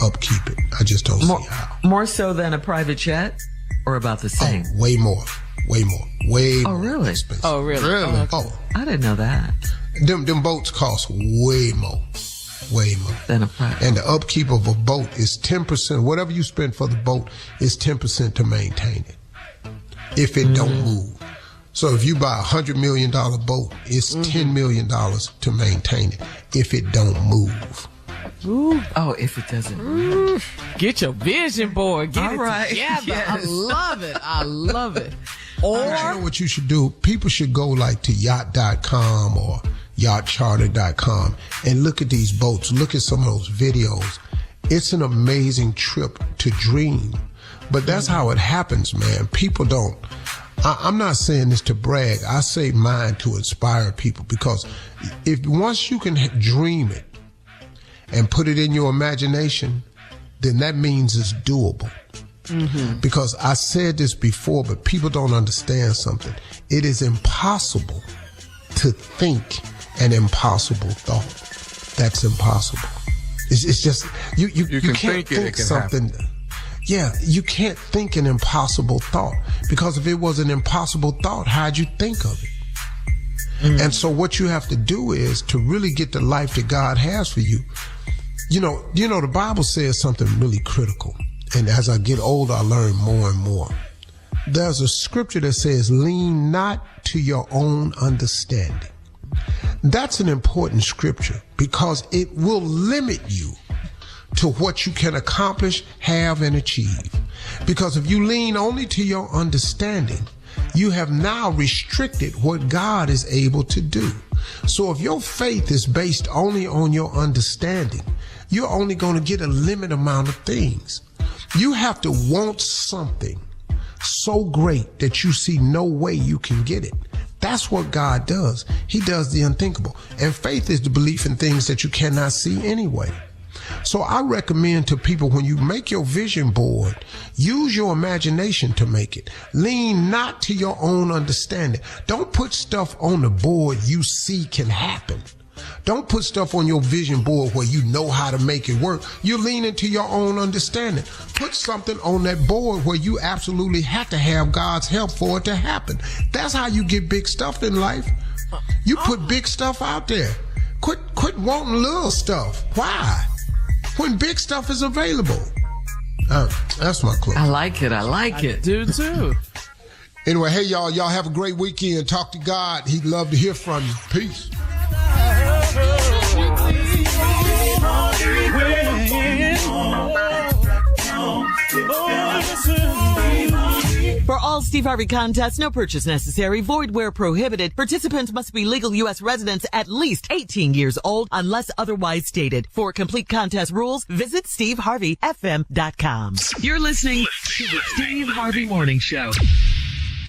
upkeep it. I just don't see how. More so than a private jet, or about the same? Oh, way more. Oh, really? Expensive. Oh, really? Oh, I didn't know that. Them boats cost way more than a private. And the upkeep of a boat is 10%. Whatever you spend for the boat is 10% to maintain it, if it don't move. So if you buy $100 million boat, it's $10 million to maintain it if it don't move. Ooh. Oh, if it doesn't move. Get your vision board. Get All it right. together. Yes. I love it. Or you know what you should do? People should go like to yacht.com or yachtcharter.com and look at these boats. Look at some of those videos It's an amazing trip to dream. But that's how it happens, man. People don't. I'm not saying this to brag. I say mine to inspire people, because if once you can dream it and put it in your imagination, then that means it's doable. Mm-hmm. Because I said this before, but people don't understand something. It is impossible to think an impossible thought. That's impossible. It's just you can't think something. Yeah, you can't think an impossible thought, because if it was an impossible thought, how'd you think of it? Mm. And so what you have to do is to really get the life that God has for you. You know, the Bible says something really critical. And as I get older, I learn more and more. There's a scripture that says, lean not to your own understanding. That's an important scripture, because it will limit you to what you can accomplish, have, and achieve. Because if you lean only to your understanding, you have now restricted what God is able to do. So if your faith is based only on your understanding, you're only going to get a limited amount of things. You have to want something so great that you see no way you can get it. That's what God does. He does the unthinkable. And faith is the belief in things that you cannot see anyway. So I recommend to people, when you make your vision board, use your imagination to make it. Lean not to your own understanding. Don't put stuff on the board you see can happen. Don't put stuff on your vision board where you know how to make it work. You're leaning to your own understanding. Put something on that board where you absolutely have to have God's help for it to happen. That's how you get big stuff in life. You put big stuff out there. Quit wanting little stuff. Why? When big stuff is available. That's my clue. I like it. I do too. Anyway, hey, y'all have a great weekend. Talk to God. He'd love to hear from you. Peace. For all Steve Harvey contests, no purchase necessary, void where prohibited. Participants must be legal U.S. residents at least 18 years old unless otherwise stated. For complete contest rules, visit SteveHarveyFM.com. You're listening to the Steve Harvey Morning Show.